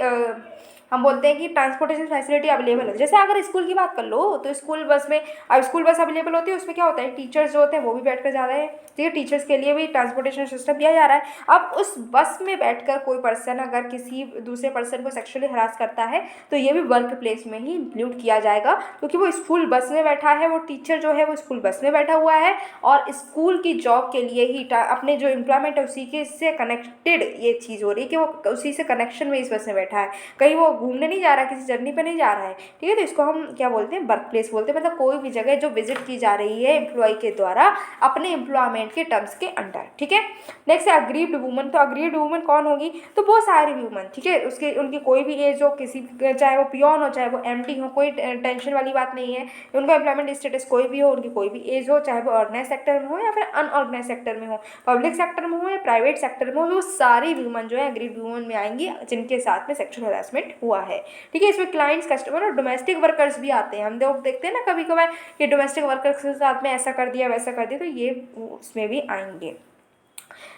A: हम बोलते हैं कि ट्रांसपोर्टेशन फैसिलिटी अवेलेबल है। जैसे अगर स्कूल की बात कर लो तो स्कूल बस में, अब स्कूल बस अवेलेबल होती है, उसमें क्या होता है टीचर्स जो होते हैं वो भी बैठ कर जा रहे हैं। ठीक है, टीचर्स के लिए भी ट्रांसपोर्टेशन सिस्टम दिया जा रहा है। अब उस बस में बैठकर कोई पर्सन अगर किसी दूसरे पर्सन को सेक्सुअली हरास करता है तो ये भी वर्क प्लेस में ही इंक्लूड किया जाएगा, क्योंकि वो स्कूल बस में बैठा है, वो टीचर जो है वो स्कूल बस में बैठा हुआ है और स्कूल की जॉब के लिए ही अपने जो एम्प्लॉयमेंट है उसी के से कनेक्टेड ये चीज़ हो रही है कि वो उसी से कनेक्शन में इस बस में बैठा है, कहीं वो घूमने नहीं जा रहा है, किसी जर्नी पे नहीं जा रहा है। ठीक है, तो इसको हम क्या बोलते हैं, वर्क प्लेस बोलते हैं। मतलब कोई भी जगह जो विजिट की जा रही है एम्प्लॉय के द्वारा अपने एम्प्लॉयमेंट के टर्म्स के अंडर। ठीक है, नेक्स्ट है अग्रीव्ड वूमन। तो अग्रीव्ड वूमन कौन होगी, तो वो सारी वूमन, ठीक है, उसके उनकी कोई भी एज हो, किसी चाहे वो पियोन हो चाहे वो एमडी हो, कोई टेंशन वाली बात नहीं है। उनका एम्प्लॉयमेंट स्टेटस कोई भी हो, उनकी कोई भी एज हो, चाहे वो ऑर्गेनाइज सेक्टर में हो या फिर अनऑर्गेनाइज सेक्टर में हो, पब्लिक सेक्टर में हो या प्राइवेट सेक्टर में हो, वो सारी वूमन जो है अग्रीव्ड वूमन में आएंगी जिनके साथ में सेक्सुअल हरासमेंट हुआ है। ठीक है, इसमें क्लाइंट्स, कस्टमर और डोमेस्टिक वर्कर्स भी आते हैं। हम लोग देखते हैं ना कभी कभार कि डोमेस्टिक वर्कर्स के साथ में ऐसा कर दिया वैसा कर दिया, तो ये उसमें भी आएंगे।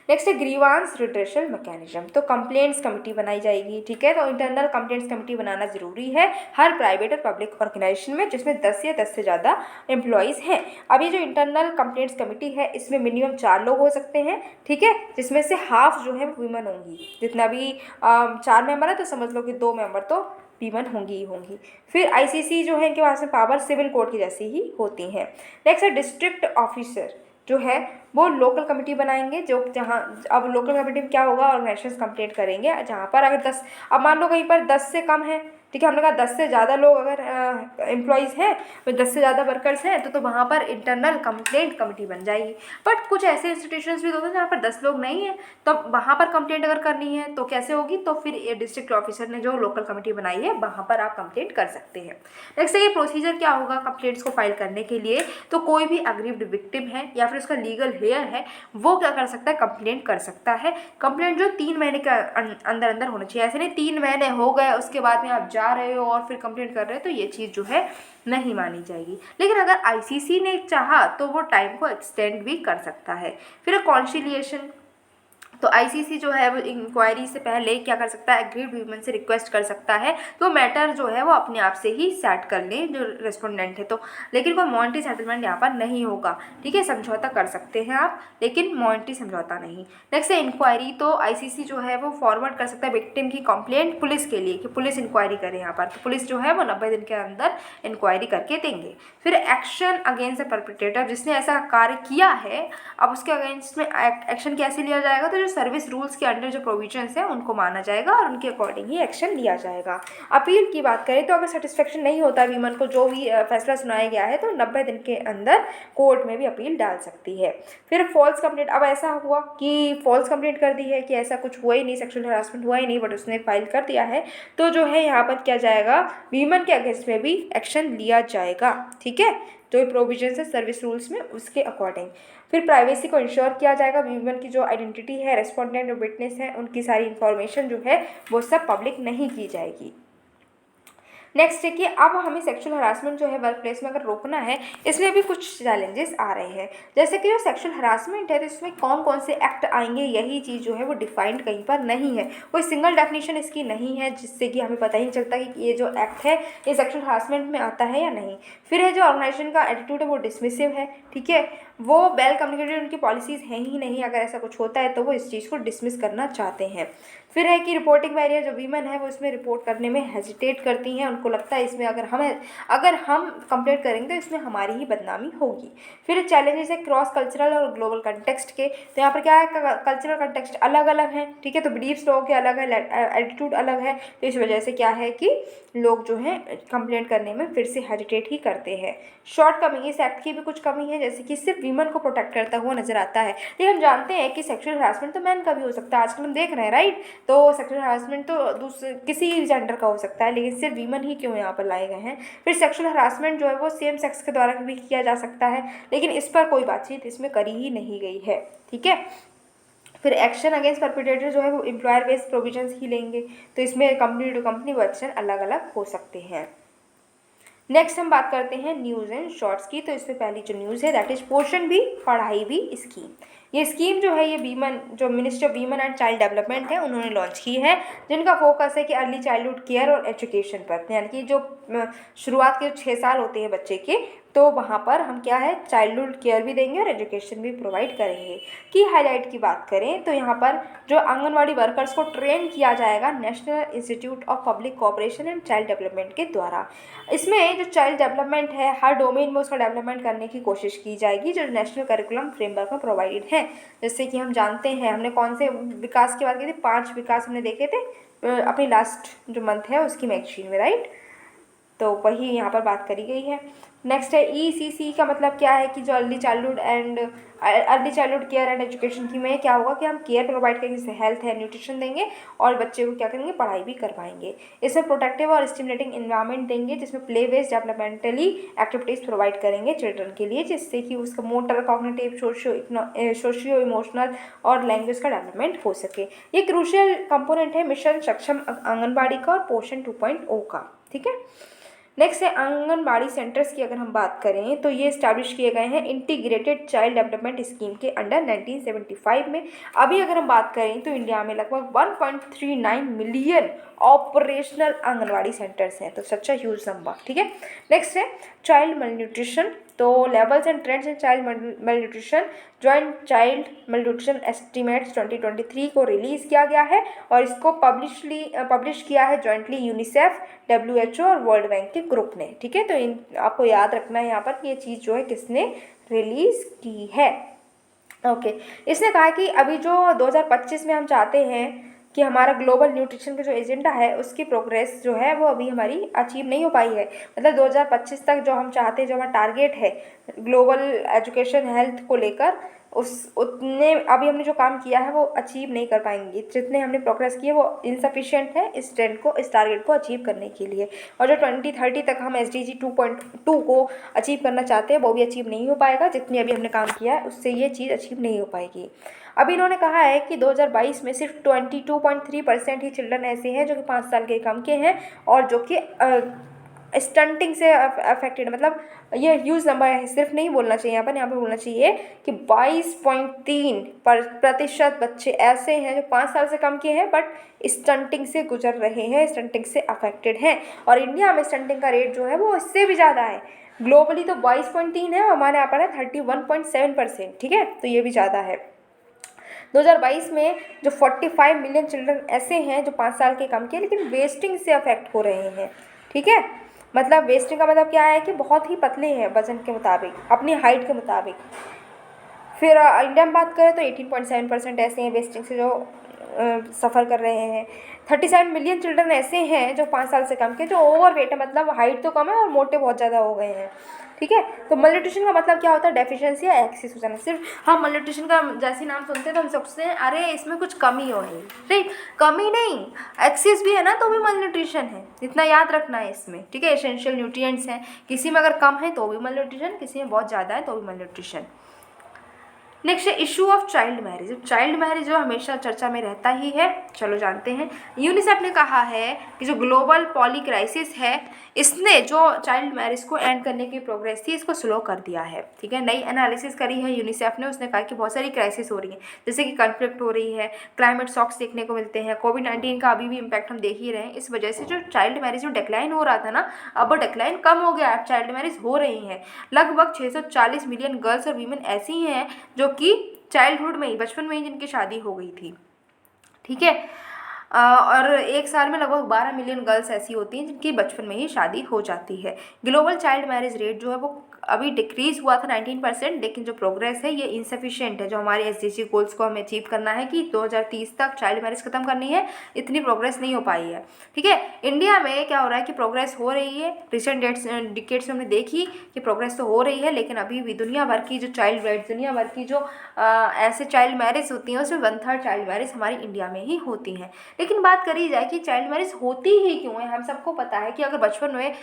A: नेक्स्ट है ग्रीवांस रिड्रेशल मैकेनिज्म। तो कंप्लेंट्स कमेटी बनाई जाएगी। ठीक है, तो इंटरनल कंप्लेंट्स कमेटी बनाना जरूरी है हर प्राइवेट और पब्लिक ऑर्गेनाइजेशन में जिसमें 10 या 10 से ज़्यादा एम्प्लॉयज़ हैं। अब ये जो इंटरनल कंप्लेंट्स कमेटी है इसमें मिनिमम 4 लोग हो सकते हैं। ठीक है, जिसमें से हाफ जो है वीमेन होंगी। जितना भी 4 मेंबर है तो समझ लो कि 2 मेंबर तो वीमेन होंगी ही होंगी। फिर आईसीसी जो है इनके पास में पावर सिविल कोर्ट की जैसी ही होती हैं। नेक्स्ट है डिस्ट्रिक्ट ऑफिसर जो है वो लोकल कमेटी बनाएंगे, जो जहाँ अब लोकल कमेटी में क्या होगा, ऑर्गेनाइजेशन कंप्लेंट करेंगे जहाँ पर अगर 10, अब मान लो कहीं पर 10 से कम है, ठीक है, हमने कहा 10 से ज़्यादा लोग अगर एम्प्लॉयज़ हैं, तो 10 से ज़्यादा वर्कर्स हैं तो वहाँ पर इंटरनल कंप्लेंट कमेटी बन जाएगी। बट कुछ ऐसे इंस्टीट्यूशंस भी होते हैं जहाँ पर 10 लोग नहीं हैं, तो वहाँ पर कंप्लेंट अगर करनी है तो कैसे होगी, तो फिर डिस्ट्रिक्ट ऑफिसर ने जो लोकल कमेटी बनाई है वहाँ पर आप कंप्लेंट कर सकते हैं। नेक्स्ट ये प्रोसीजर क्या होगा कंप्लेंट्स को फाइल करने के लिए, तो कोई भी अग्रीव्ड विक्टिम है या फिर उसका लीगल हेयर है वो क्या कर सकता है, कंप्लेंट कर सकता है। कंप्लेंट जो 3 महीने के अंदर अंदर होना चाहिए। ऐसे नहीं 3 महीने हो गए उसके बाद में आप जा रहे हो और फिर कंप्लेंट कर रहे हो, तो ये चीज़ जो है नहीं मानी जाएगी। लेकिन अगर आईसीसी ने चाहा तो वो टाइम को एक्सटेंड भी कर सकता है। फिर कॉन्सिलिएशन, तो आईसीसी जो है वो इंक्वायरी से पहले क्या कर सकता है, एग्रीड वीमेन से रिक्वेस्ट कर सकता है तो मैटर जो है वो अपने आप से ही सेट कर ले जो रेस्पोंडेंट है। तो लेकिन कोई मॉनिटरी सेटलमेंट यहाँ पर नहीं होगा, ठीक है। समझौता कर सकते हैं आप, लेकिन मॉनिटरी समझौता नहीं। नेक्स्ट है इंक्वायरी। तो आईसीसी जो है वो फॉरवर्ड कर सकता है विक्टिम की कंप्लेंट पुलिस के लिए कि पुलिस इंक्वायरी करे यहाँ पर। तो पुलिस जो है वो 90 दिन के अंदर इंक्वायरी करके देंगे। फिर एक्शन अगेंस्ट द परपिट्रेटर, जिसने ऐसा कार्य किया है अब उसके अगेंस्ट में एक्शन कैसे लिया जाएगा, तो जो सर्विस रूल्स के अंडर जो प्रोविजंस हैं उनको माना जाएगा और उनके अकॉर्डिंग ही एक्शन लिया जाएगा। अपील की बात करें तो अगर सेटिस्फेक्शन नहीं होता वीमन को जो भी फैसला सुनाया गया है तो 90 दिन के अंदर कोर्ट में भी अपील डाल सकती है। फिर फॉल्स कंप्लेंट, अब ऐसा हुआ कि फॉल्स कंप्लेंट कर दी है कि ऐसा कुछ हुआ ही नहीं, सेक्सुअल हरासमेंट हुआ ही नहीं, बट उसने फाइल कर दिया है, तो जो है यहाँ पर क्या जाएगा, वीमन के अगेंस्ट में भी एक्शन लिया जाएगा, ठीक है। जो प्रोविजन है सर्विस रूल्स में उसके अकॉर्डिंग। फिर प्राइवेसी को इंश्योर किया जाएगा, वीमन की जो आइडेंटिटी है, रेस्पोंडेंट और विटनेस है, उनकी सारी इन्फॉर्मेशन जो है वो सब पब्लिक नहीं की जाएगी। नेक्स्ट है कि अब हमें सेक्सुअल हरासमेंट जो है वर्क प्लेस में अगर रोकना है, इसमें भी कुछ चैलेंजेस आ रहे हैं। जैसे कि जो सेक्सुअल हरासमेंट है तो इसमें कौन कौन से एक्ट आएंगे, यही चीज़ जो है वो डिफाइंड कहीं पर नहीं है, कोई सिंगल डेफिनेशन इसकी नहीं है, जिससे कि हमें पता ही नहीं चलता कि ये जो एक्ट है ये सेक्सुअल हरासमेंट में आता है या नहीं। फिर है जो ऑर्गेनाइजेशन का एटीट्यूड है वो डिसमिसिव है, ठीक है, वो वेल कम्युनिकेटेड, उनकी पॉलिसीज़ हैं ही नहीं, अगर ऐसा कुछ होता है तो वो इस चीज़ को डिसमिस करना चाहते हैं। फिर है कि रिपोर्टिंग बैरियर, जो वीमेन है वो इसमें रिपोर्ट करने में हेजिटेट करती हैं, उनको लगता है इसमें अगर हम कंप्लेंट करेंगे तो इसमें हमारी ही बदनामी होगी। फिर चैलेंजेस है क्रॉस कल्चरल और ग्लोबल कंटेक्स्ट के। तो यहाँ पर क्या है, कल्चरल कंटेक्स्ट अलग अलग हैं, ठीक है, तो बिलीव्स लोगों के अलग है, एटीट्यूड अलग है, तो इस वजह से क्या है कि लोग जो हैं कंप्लेंट करने में फिर से हेजिटेट ही करते हैं। शॉर्ट कमिंग, इस एक्ट की भी कुछ कमी है, जैसे कि सिर्फ वीमन को प्रोटेक्ट करता हुआ नजर आता है, लेकिन हम जानते हैं कि सेक्सुअल हरासमेंट तो मैन का भी हो सकता है, आजकल हम देख रहे हैं, राइट। तो सेक्सुअल हरासमेंट तो दूसरे किसी जेंडर का हो सकता है, लेकिन सिर्फ वीमन ही क्यों यहाँ पर लाए गए हैं। फिर सेक्सुअल हरासमेंट जो है वो सेम सेक्स के द्वारा भी किया जा सकता है, लेकिन इस पर कोई बातचीत इसमें करी ही नहीं गई है, ठीक है। फिर एक्शन अगेंस्ट परपिट्रेटर जो है वो एम्प्लॉयर बेस्ड प्रोविजंस ही लेंगे, तो इसमें कंपनी टू कंपनी वो एक्शन अलग अलग हो सकते हैं। नेक्स्ट हम बात करते हैं न्यूज़ एंड शॉर्ट्स की। तो इसमें पहली जो न्यूज़ है दैट इज पोषण भी पढ़ाई भी स्कीम। ये स्कीम जो है ये वीमन, जो ministry of women and child development है, उन्होंने लॉन्च की है, जिनका फोकस है कि अर्ली चाइल्डहुड केयर और एजुकेशन पर, यानी कि जो शुरुआत के 6 साल होते हैं बच्चे के, तो वहाँ पर हम क्या है चाइल्डहुड केयर भी देंगे और एजुकेशन भी प्रोवाइड करेंगे। की हाईलाइट की बात करें तो यहाँ पर जो आंगनवाड़ी वर्कर्स को ट्रेन किया जाएगा national institute of public cooperation and child development के द्वारा। इसमें जो चाइल्ड डेवलपमेंट है हर डोमेन में उसका डेवलपमेंट करने की कोशिश की जाएगी, जो नेशनल करिकुलम फ्रेमवर्क में प्रोवाइडेड है। जैसे कि हम जानते हैं, हमने कौन से विकास की बात की थी, 5 विकास हमने देखे थे अपनी लास्ट जो मंथ है उसकी मैगजीन में, राइट। तो वही यहाँ पर बात करी गई है। नेक्स्ट है ईसीसी का मतलब क्या है कि जो early childhood care and education की में क्या होगा कि हम केयर प्रोवाइड करेंगे, जैसे हेल्थ है, न्यूट्रिशन देंगे और बच्चे को क्या करेंगे पढ़ाई भी करवाएंगे। इसमें प्रोटेक्टिव और स्टिमुलेटिंग इन्वायरमेंट देंगे, जिसमें play based developmentally activities provide करेंगे चिल्ड्रन के लिए, जिससे कि उसका मोटर, कॉग्निटिव, सोशियो इमोशनल और लैंग्वेज का डेवलपमेंट हो सके। ये क्रूशियल कंपोनेंट है मिशन सक्षम आंगनबाड़ी का और पोषण 2.0 का, ठीक है। नेक्स्ट है आंगनबाड़ी सेंटर्स की अगर हम बात करें तो ये इस्टेब्लिश किए गए हैं इंटीग्रेटेड चाइल्ड डेवलपमेंट स्कीम के अंडर 1975 में। अभी अगर हम बात करें तो इंडिया में लगभग 1.39 मिलियन ऑपरेशनल आंगनबाड़ी सेंटर्स हैं, तो सच अ ह्यूज नंबर, ठीक है। नेक्स्ट है चाइल्ड मलन्यूट्रिशन। तो levels and trends in child malnutrition, joint child malnutrition estimates 2023 को रिलीज़ किया गया है और इसको पब्लिश किया है जॉइंटली यूनिसेफ, WHO और वर्ल्ड बैंक के ग्रुप ने, ठीक है। तो आपको याद रखना है यहाँ पर कि ये चीज़ जो है किसने रिलीज़ की है, ओके। इसने कहा कि अभी जो 2025 में हम चाहते हैं कि हमारा ग्लोबल न्यूट्रिशन का जो एजेंडा है उसकी प्रोग्रेस जो है वो अभी हमारी अचीव नहीं हो पाई है। मतलब 2025 तक जो हम चाहते हैं, जो हमारा टारगेट है ग्लोबल एजुकेशन हेल्थ को लेकर, उतने अभी हमने जो काम किया है वो अचीव नहीं कर पाएंगे। जितने हमने प्रोग्रेस की है वो इनसफिशिएंट है इस टारगेट को अचीव करने के लिए। और जो 2030 तक हम SDG 2.2 को अचीव करना चाहते हैं वो भी अचीव नहीं हो पाएगा। जितनी अभी हमने काम किया है उससे ये चीज़ अचीव नहीं हो पाएगी। अभी इन्होंने कहा है कि 2022 में सिर्फ 22.3% ही चिल्ड्रन ऐसे हैं जो कि 5 साल के कम के हैं और जो कि स्टंटिंग से अफेक्टेड, मतलब ये ह्यूज नंबर है, सिर्फ नहीं बोलना चाहिए यहाँ पे बोलना चाहिए कि 22.3% बच्चे ऐसे हैं जो 5 साल से कम के हैं बट स्टंटिंग से गुजर रहे हैं, स्टंटिंग से अफेक्टेड हैं। और इंडिया में स्टंटिंग का रेट जो है वो इससे भी ज़्यादा है। ग्लोबली तो 22.3 है, हमारे यहाँ पर है 31.7%। ठीक है, तो ये भी ज़्यादा है। 2022 में जो 45 मिलियन चिल्ड्रन ऐसे हैं जो 5 साल के कम के, लेकिन वेस्टिंग से अफेक्ट हो रहे हैं। ठीक है, मतलब वेस्टिंग का मतलब क्या है कि बहुत ही पतले हैं वजन के मुताबिक, अपनी हाइट के मुताबिक। फिर इंडिया में बात करें तो 18.7% ऐसे हैं वेस्टिंग से जो सफ़र कर रहे हैं। 37 मिलियन चिल्ड्रन ऐसे हैं जो 5 साल से कम के, जो ओवर वेट है, मतलब हाइट तो कम है और मोटे बहुत ज़्यादा हो गए हैं। ठीक है, तो मल्यूट्रिशन का मतलब क्या होता है? डेफिशिएंसी या एक्सेस हो जाना। सिर्फ हम मल्यूट्रिशन का जैसे नाम सुनते हैं तो हम सोचते हैं अरे इसमें कुछ कमी हो रही, राइट? कमी नहीं, एक्सेस भी है ना तो भी मल्यूट्रिशन है, इतना याद रखना है इसमें। ठीक है, एसेंशियल न्यूट्रिएंट्स हैं, किसी में अगर कम है तो भी मल्यूट्रिशन, किसी में बहुत ज़्यादा है तो भी मल्यूट्रिशन। नेक्स्ट है issue of child marriage. Child marriage जो हमेशा चर्चा में रहता ही है, चलो जानते हैं। यूनिसेफ ने कहा है कि जो ग्लोबल पॉली क्राइसिस है इसने जो चाइल्ड मैरिज को एंड करने की प्रोग्रेस थी इसको स्लो कर दिया है। ठीक है, नई एनालिसिस करी है यूनिसेफ ने, उसने कहा कि बहुत सारी क्राइसिस हो रही है, जैसे कि कन्फ्लिक्ट हो रही है, क्लाइमेट शॉक्स देखने को मिलते हैं, कोविड-19 का अभी भी इम्पैक्ट हम देख ही रहे हैं। इस वजह से जो चाइल्ड मैरिज जो डिक्लाइन हो रहा था ना, अब वो डिक्लाइन कम हो गया, अब चाइल्ड मैरिज हो रही है। लगभग 640 मिलियन गर्ल्स और वीमेन ऐसी हैं जो कि चाइल्डहुड में ही, बचपन में ही जिनकी शादी हो गई थी। ठीक है, और एक साल में लगभग 12 मिलियन गर्ल्स ऐसी होती हैं जिनकी बचपन में ही शादी हो जाती है। ग्लोबल चाइल्ड मैरिज रेट जो है वो अभी डिक्रीज़ हुआ था 19%, लेकिन जो प्रोग्रेस है ये इनसफिशिएंट है। जो हमारे SDG गोल्स को हमें अचीव करना है कि 2030 तक चाइल्ड मैरिज खत्म करनी है, इतनी प्रोग्रेस नहीं हो पाई है। ठीक है, इंडिया में क्या हो रहा है कि प्रोग्रेस हो रही है, रिसेंट डिकेट्स में हमने देखी कि प्रोग्रेस तो हो रही है, लेकिन अभी भी दुनिया भर की जो चाइल्ड रेट, दुनिया भर की जो ऐसे चाइल्ड मैरिज होती हैं उसमें 1/3 चाइल्ड मैरिज हमारी इंडिया में ही होती हैं। लेकिन बात करी जाए कि चाइल्ड मैरिज होती ही क्यों है, हम सबको पता है कि अगर बचपन में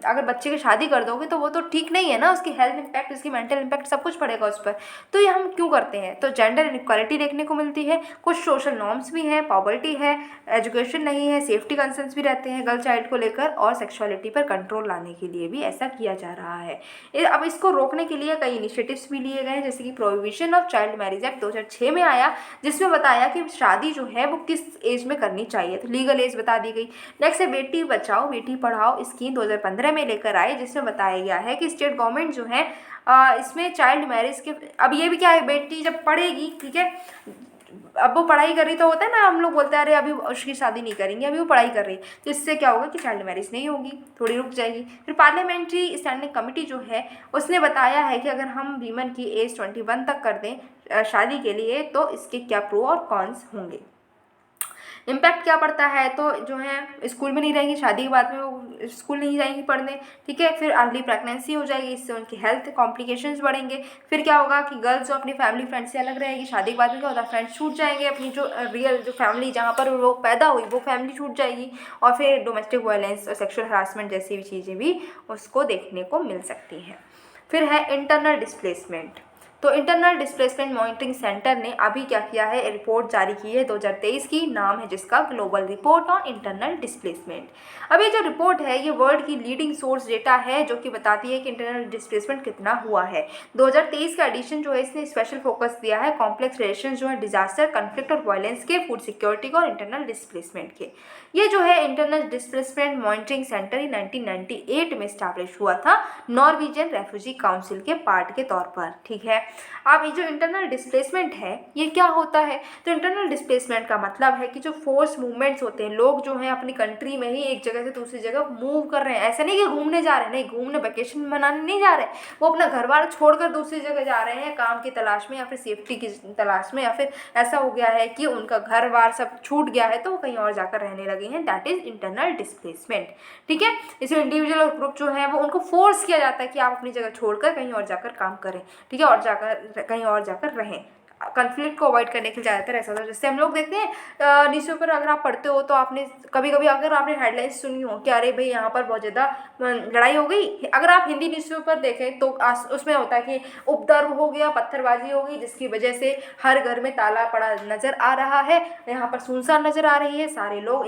A: अगर बच्चे की शादी कर दोगे तो वो तो ठीक नहीं है ना, उसकी हेल्थ इम्पैक्ट, उसकी मेंटल इम्पैक्ट सब कुछ पड़ेगा उस पर। तो ये हम क्यों करते हैं? तो जेंडर इनइक्वालिटी देखने को मिलती है, कुछ सोशल नॉर्म्स भी हैं, पॉवर्टी है, एजुकेशन नहीं है, सेफ्टी कंसर्न्स भी रहते हैं गर्ल चाइल्ड को लेकर, और सेक्सुअलिटी पर कंट्रोल लाने के लिए भी ऐसा किया जा रहा है। अब इसको रोकने के लिए कई इनिशिएटिव्स भी लिए गए, जैसे कि prohibition of child marriage act 2006 में आया, जिसमें बताया कि शादी जो है वो किस एज में करनी चाहिए, तो लीगल एज बता दी गई। नेक्स्ट है बेटी बचाओ बेटी पढ़ाओ स्कीम 2015 में लेकर आए, जिसमें बताया गया है कि स्टेट गवर्नमेंट जो है इसमें चाइल्ड मैरिज के, अब ये भी क्या है, बेटी जब पढ़ेगी, ठीक है, अब वो पढ़ाई कर रही तो होता है ना, हम लोग बोलते हैं अरे अभी उसकी शादी नहीं करेंगे, अभी वो पढ़ाई कर रही है, तो इससे क्या होगा कि चाइल्ड मैरिज नहीं होगी, थोड़ी रुक जाएगी। फिर पार्लियामेंट्री स्टैंडिंग कमेटी जो है उसने बताया है कि अगर हम वीमेन की एज 21 तक कर दें शादी के लिए तो इसके क्या प्रो और कॉन्स होंगे। इम्पैक्ट क्या पड़ता है, तो जो है स्कूल में नहीं रहेंगी, शादी के बाद में वो स्कूल नहीं जाएंगी पढ़ने। ठीक है, फिर अर्ली प्रेगनेंसी हो जाएगी, इससे उनकी हेल्थ कॉम्प्लिकेशंस बढ़ेंगे। फिर क्या होगा कि गर्ल्स जो अपनी फैमिली फ्रेंड से अलग रहेगी, शादी के बाद में क्या होता है फ्रेंड्स छूट जाएंगे, अपनी जो रियल जो फैमिली जहाँ पर वो पैदा हुई वो फैमिली छूट जाएगी, और फिर डोमेस्टिक वायलेंस और सेक्शुअल हरासमेंट जैसी भी चीज़ें भी उसको देखने को मिल सकती हैं। फिर है इंटरनल डिस्प्लेसमेंट। तो इंटरनल डिस्प्लेसमेंट मॉनिटरिंग सेंटर ने अभी क्या किया है, रिपोर्ट जारी की है 2023 की, नाम है जिसका global report on internal displacement. अब ये जो रिपोर्ट है ये वर्ल्ड की लीडिंग सोर्स डेटा है जो कि बताती है कि इंटरनल डिस्प्लेसमेंट कितना हुआ है। 2023 का एडिशन जो है इसने स्पेशल फोकस दिया है कॉम्प्लेक्स रिलेशन जो है डिजास्टर, कन्फ्लिक्ट और वायलेंस के, फूड सिक्योरिटी के और इंटरनल डिस्प्लेसमेंट के। ये जो है इंटरनल डिस्प्लेसमेंट मॉनिटरिंग सेंटर 1998 में स्टैब्लिश हुआ था नॉर्वेजियन रेफ्यूजी काउंसिल के पार्ट के तौर पर। ठीक है, अब ये जो इंटरनल डिस्प्लेसमेंट है ये क्या होता है, तो इंटरनल डिस्प्लेसमेंट का मतलब है कि जो फोर्स मूवमेंट्स होते हैं, लोग जो हैं अपनी कंट्री में ही एक जगह से दूसरी जगह मूव कर रहे हैं। ऐसा नहीं कि घूमने जा रहे हैं, नहीं, घूमने वेकेशन मनाने नहीं जा रहे, वो अपना घर बार छोड़कर दूसरी जगह जा रहे हैं काम की तलाश में या फिर सेफ्टी की तलाश में, या फिर ऐसा हो गया है कि उनका घर बार सब छूट गया है तो वो कहीं और जाकर रहने लगे हैं, दैट इज इंटरनल डिस्प्लेसमेंट। ठीक है, इसमें इंडिविजुअल और ग्रुप जो है वो उनको फोर्स किया जाता है कि आप अपनी जगह छोड़कर कहीं और जाकर काम करें, ठीक है, और जाकर कहीं और जाकर रहें, कन्फ्लिक्ट को अवॉइड करने के लिए ज़्यादातर ऐसा होता है। जैसे हम लोग देखते हैं न्यूज़पेपर अगर आप पढ़ते हो तो आपने कभी कभी अगर आपने हेडलाइंस सुनी हो कि अरे भाई यहाँ पर बहुत ज़्यादा लड़ाई हो गई, अगर आप हिंदी न्यूज़पेपर देखें तो उसमें होता है कि उपद्रव हो गया, पत्थरबाजी हो गई, जिसकी वजह से हर घर में ताला पड़ा नज़र आ रहा है, यहाँ पर सुनसान नज़र आ रही है, सारे लोग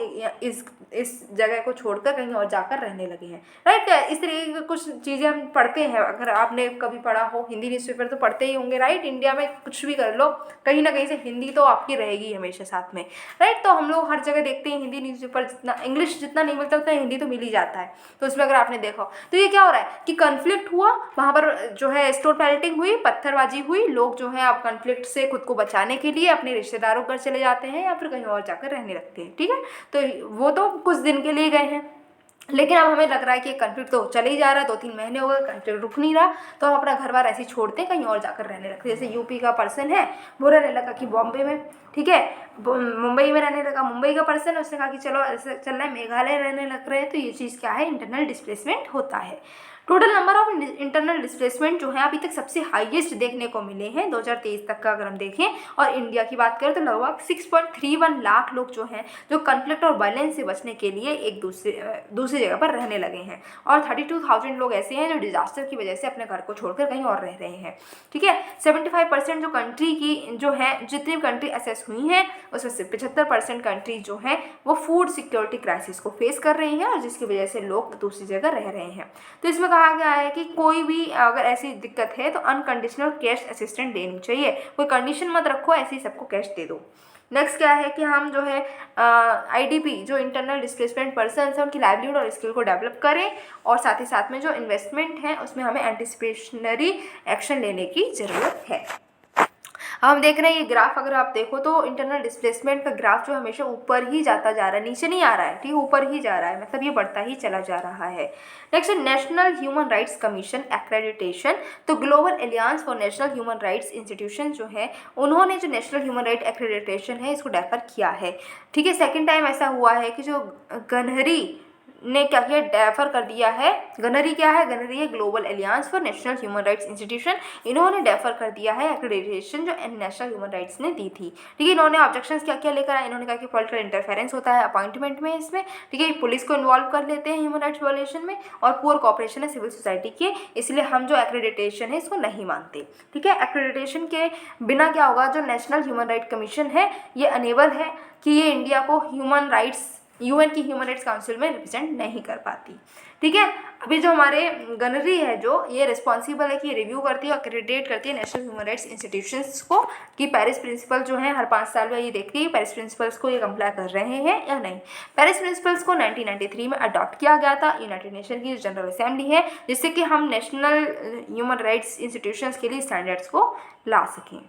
A: इस जगह को छोड़कर कहीं और जाकर रहने लगे हैं, राइट। राइट। इस तरीके की कुछ चीज़ें हम पढ़ते हैं, अगर आपने कभी पढ़ा हो हिंदी न्यूज़पेपर तो पढ़ते ही होंगे, राइट। इंडिया में कुछ भी कर लो, कहीं ना कहीं से हिंदी तो आपकी रहेगी हमेशा साथ में, राइट। तो हम लोग हर जगह देखते हैं हिंदी न्यूज़पेपर, जितना इंग्लिश जितना नहीं मिलता उतना हिंदी तो मिल ही जाता है। तो उसमें अगर आपने देखा तो ये क्या हो रहा है कि कन्फ्लिक्ट हुआ, वहाँ पर जो है स्टोन पेल्टिंग हुई, पत्थरबाजी हुई, लोग जो है अब कन्फ्लिक्ट से खुद को बचाने के लिए अपने रिश्तेदारों पर चले जाते हैं या फिर कहीं और जाकर रहने लगते हैं, ठीक है। तो वो तो कुछ दिन के लिए गए हैं, लेकिन अब हमें लग रहा है कि कन्फ्लिक्ट तो चले ही जा रहा है, 2-3 महीने हो गए, कन्फ्लिक्ट रुक नहीं रहा, तो हम अपना घर बार ऐसे ही छोड़ते हैं, कहीं और जाकर रहने लगते हैं। जैसे यूपी का पर्सन है, वो रहने लगा कि बॉम्बे में, ठीक है, मुंबई में रहने लगा, मुंबई का पर्सन है, उसने कहा कि चलो ऐसे चल रहा है, मेघालय रहने लग रहे हैं। तो ये चीज़ क्या है, इंटरनल डिस्प्लेसमेंट होता है। Total number of internal displacement जो है अभी तक सबसे हाईएस्ट देखने को मिले हैं 2023 तक का अगर हम देखें, और इंडिया की बात करें तो लगभग 6.31 लाख लोग जो हैं जो कन्फ्लिक्ट और वायलेंस से बचने के लिए एक दूसरी जगह पर रहने लगे हैं, और 32,000 लोग ऐसे हैं जो डिजास्टर की वजह से अपने घर को छोड़कर कहीं और रह रहे हैं, ठीक है। 75% जो कंट्री की जो है, जितनी भी कंट्री असेस हुई हैं उसमें से 75% कंट्री जो है वो फूड सिक्योरिटी क्राइसिस को फेस कर रही हैं, और जिसकी वजह से लोग दूसरी जगह रह रहे हैं। तो इसमें कहा गया है कि कोई भी अगर ऐसी दिक्कत है तो अनकंडीशनल कैश असिस्टेंस देनी चाहिए, कोई कंडीशन मत रखो, ऐसे ही सबको कैश दे दो। नेक्स्ट क्या है कि हम जो है आईडीपी जो इंटरनल डिस्प्लेसमेंट पर्सन है उनकी लाइवलीहुड और स्किल को डेवलप करें, और साथ ही साथ में जो इन्वेस्टमेंट है उसमें हमें एंटिसिपेशनरी एक्शन लेने की ज़रूरत है। अब हम देख रहे हैं ये ग्राफ, अगर आप देखो तो इंटरनल डिस्प्लेसमेंट का ग्राफ जो हमेशा ऊपर ही जाता जा रहा है, नीचे नहीं आ रहा है, ठीक, ऊपर ही जा रहा है, मतलब ये बढ़ता ही चला जा रहा है। नेक्स्ट है national human rights commission accreditation. तो global alliance for national human rights institution जो है, उन्होंने जो नेशनल ह्यूमन राइट एक्रेडिटेशन है इसको डेफर किया है, ठीक है। सेकेंड टाइम ऐसा हुआ है कि जो गनहरी ने क्या किया, डेफर कर दिया है। गनहरी क्या है, गनहरी है global alliance for national human rights institution, इन्होंने डेफर कर दिया है एक्रेडिटेशन जो नेशनल ह्यूमन राइट्स ने दी थी, ठीक है। इन्होंने ऑब्जेक्शंस क्या क्या लेकर आए, इन्होंने कहा कि पॉलिटिकल इंटरफेरेंस होता है अपॉइंटमेंट में इसमें, ठीक है, पुलिस को इन्वॉल्व कर लेते हैं ह्यूमन राइट्स वायलेशन में, और पुअर कॉपरेशन है सिविल सोसाइटी के, इसलिए हम जो एक्रेडिटेशन है इसको नहीं मानते, ठीक है। एक्रेडिटेशन के बिना क्या होगा, जो नेशनल ह्यूमन राइट कमीशन है ये अनेबल है कि ये इंडिया को ह्यूमन राइट्स, यूएन की ह्यूमन राइट्स काउंसिल में रिप्रेजेंट नहीं कर पाती, ठीक है। अभी जो हमारे गनरी है जो ये रिस्पॉन्सिबल है कि ये रिव्यू करती है और क्रेडिट करती है नेशनल ह्यूमन राइट्स इंस्टीट्यूशंस को, कि पेरिस प्रिंसिपल जो है हर 5 साल में ये देखती है पेरिस प्रिंसिपल्स को ये कंप्लाई कर रहे हैं या नहीं। पेरिस प्रिंसिपल्स को 1993 में अडॉप्ट किया गया था यूनाइटेड नेशन की जनरल असेंबली है, जिससे कि हम नेशनल ह्यूमन राइट्स इंस्टीट्यूशंस के लिए स्टैंडर्ड्स को ला सकें।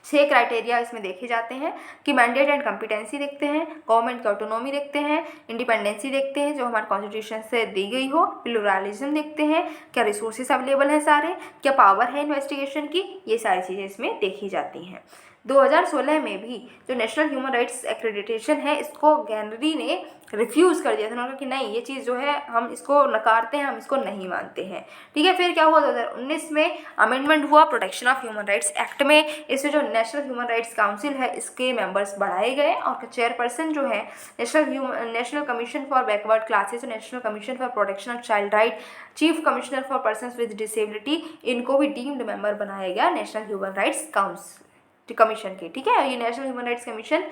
A: 6 क्राइटेरिया इसमें देखे जाते हैं कि मैंडेट एंड कॉम्पिटेंसी देखते हैं, गवर्नमेंट की ऑटोनॉमी देखते हैं, इंडिपेंडेंसी देखते हैं जो हमारे कॉन्स्टिट्यूशन से दी गई हो, प्लुरलिज्म देखते हैं, क्या रिसोर्सेज अवेलेबल हैं सारे, क्या पावर है इन्वेस्टिगेशन की, ये सारी चीज़ें इसमें देखी जाती हैं। 2016 में भी जो नेशनल ह्यूमन राइट्स एक्रेडिटेशन है इसको गैनरी ने रिफ्यूज़ कर दिया था, उन्होंने कहा कि नहीं ये चीज़ जो है हम इसको नकारते हैं, हम इसको नहीं मानते हैं, ठीक है। फिर क्या हुआ, 2019 में अमेंडमेंट हुआ protection of human rights act में, इसमें जो नेशनल ह्यूमन राइट्स काउंसिल है इसके मेंबर्स बढ़ाए गए, और चेयरपर्सन जो है national commission for backward classes, national commission for protection of child right, chief commissioner for persons with disability, इनको भी डीम्ड मेंबर बनाया गया नेशनल ह्यूमन राइट्स कमीशन के, ठीक है। ये नेशनल ह्यूमन राइट्स कमीशन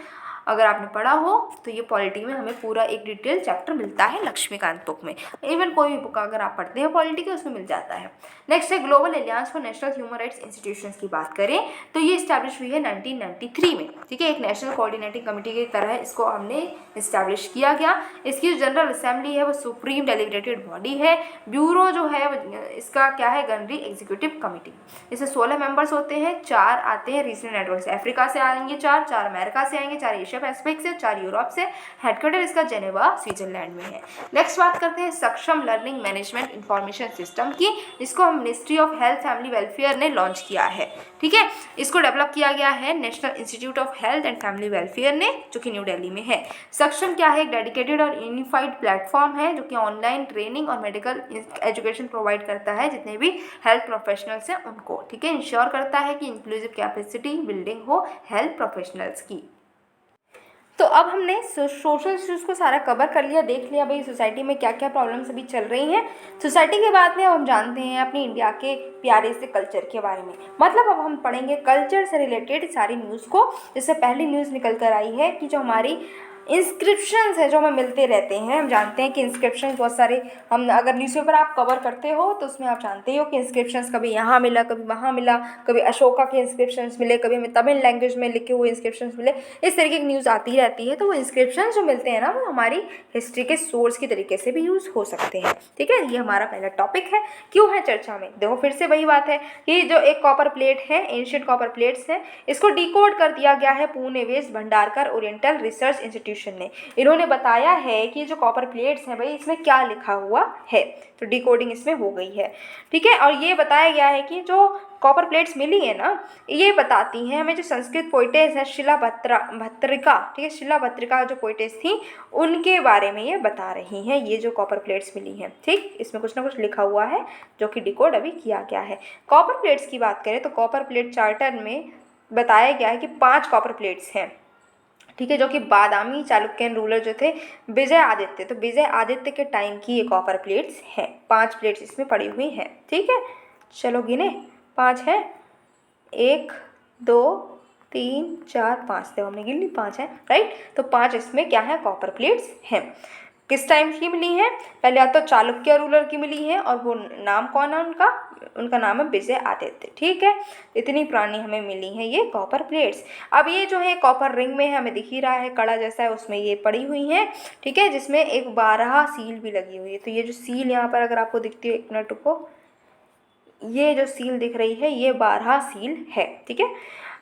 A: अगर आपने पढ़ा हो तो ये पॉलिटी में हमें पूरा एक डिटेल चैप्टर मिलता है लक्ष्मीकांत बुक में, इवन कोई भी बुक अगर आप पढ़ते हैं पॉलिटी के उसमें मिल जाता है। नेक्स्ट है global alliance for national human rights institutions की बात करें तो ये इस्टेब्लिश हुई है 1993 में, ठीक है। एक नेशनल कोऑर्डिनेटिंग कमेटी की तरह इसको हमने इस्टेब्लिश किया गया। इसकी जो जनरल असेंबली है वो सुप्रीम डेलीगेटेड बॉडी है। ब्यूरो जो है इसका क्या है, गनरी एग्जीक्यूटिव कमेटी, इसमें 16 मेंबर्स होते हैं, 4 आते हैं रीजनल नेटवर्क से, अफ्रीका से आएंगे 4 अमेरिका से आएंगे, 4 एशिया पैसिफिक से, 4 यूरोप से। हेडक्वार्टर इसका जेनेवा स्विट्जरलैंड में है। नेक्स्ट बात करते हैं सक्षम लर्निंग मैनेजमेंट इंफॉर्मेशन सिस्टम की, इसको हम ministry of health family welfare ने लॉन्च किया है, ठीक है। इसको डेवलप किया गया है national institute of health and family welfare ने, जो कि न्यू दिल्ली में है। सक्षम क्या है, एक डेडिकेटेड और यूनिफाइड प्लेटफॉर्म है जो कि ऑनलाइन ट्रेनिंग और मेडिकल एजुकेशन प्रोवाइड करता है जितने भी हेल्थ प्रोफेशनल्स हैं उनको, ठीक है। इंश्योर करता है कि इंक्लूसिव कैपेसिटी बिल्डिंग हो हेल्थ प्रोफेशनल्स की। तो अब हमने सोशल इश्यूज़ को सारा कवर कर लिया, देख लिया भाई सोसाइटी में क्या क्या प्रॉब्लम्स अभी चल रही हैं। सोसाइटी के बाद में अब हम जानते हैं अपनी इंडिया के प्यारे से कल्चर के बारे में, मतलब अब हम पढ़ेंगे कल्चर से रिलेटेड सारी न्यूज़ को। जिससे पहली न्यूज़ निकल कर आई है कि जो हमारी इंस्क्रिप्शंस है जो हमें मिलते रहते हैं। हम जानते हैं कि इंस्क्रिप्शंस बहुत सारे, हम अगर न्यूज़पेपर आप कवर करते हो तो उसमें आप जानते हो कि इंस्क्रिप्शंस कभी यहाँ मिला, कभी वहाँ मिला, कभी अशोका के इंस्क्रिप्शंस मिले, कभी हमें तमिल लैंग्वेज में लिखे हुए इंस्क्रिप्शंस मिले। इस तरीके की न्यूज़ आती रहती है। तो वो इंस्क्रिप्शंस जो मिलते हैं ना, वो हमारी हिस्ट्री के सोर्स की तरीके से भी यूज़ हो सकते हैं। ठीक है, ये हमारा पहला टॉपिक है। क्यों है चर्चा में? देखो फिर से वही बात है कि जो एक कॉपर प्लेट है, एंशियंट कॉपर प्लेट्स है, इसको डिकोड कर दिया गया है Pune west Bhandarkar oriental research institution ने। इन्होंने बताया है कि जो कॉपर प्लेट्स हैं भाई, इसमें क्या लिखा हुआ है, तो डिकोडिंग इसमें हो गई है। ठीक है, और ये बताया गया है कि जो कॉपर प्लेट्स मिली है ना, ये बताती हैं हमें जो संस्कृत पोइटेस है भत्रिका, ठीक है, शिलाभत्रिका जो पोइटेस थी उनके बारे में ये बता रही हैं, ये जो कॉपर प्लेट्स मिली हैं। ठीक, इसमें कुछ ना कुछ लिखा हुआ है जो कि डिकोड अभी किया गया है। कॉपर प्लेट्स की बात करें तो कॉपर प्लेट चार्टर में बताया गया है कि 5 कॉपर प्लेट्स हैं। ठीक है, जो कि बादामी चालुक्यन रूलर जो थे विजय आदित्य, तो विजय आदित्य के टाइम की ये कॉपर प्लेट्स हैं। 5 प्लेट्स इसमें पड़ी हुई हैं। ठीक है, चलो गिने, 5 है, 1 2 3 4 5, देखो हमने गिन ली, 5 है, राइट। तो 5 इसमें क्या है, कॉपर प्लेट्स हैं। किस टाइम की मिली है? पहले या तो चालुक्य रूलर की मिली है, और वो नाम कौन है उनका? उनका नाम है विजय आदित्य। ठीक है, इतनी पुरानी हमें मिली है ये कॉपर प्लेट्स। अब ये जो है कॉपर रिंग में हमें दिख ही रहा है, कड़ा जैसा है, उसमें ये पड़ी हुई है। ठीक है, जिसमें एक 12 सील भी लगी हुई है। तो ये जो सील यहाँ पर अगर आपको दिखती है, 1 मिनट रुको, ये जो सील दिख रही है ये 12 सील है। ठीक है,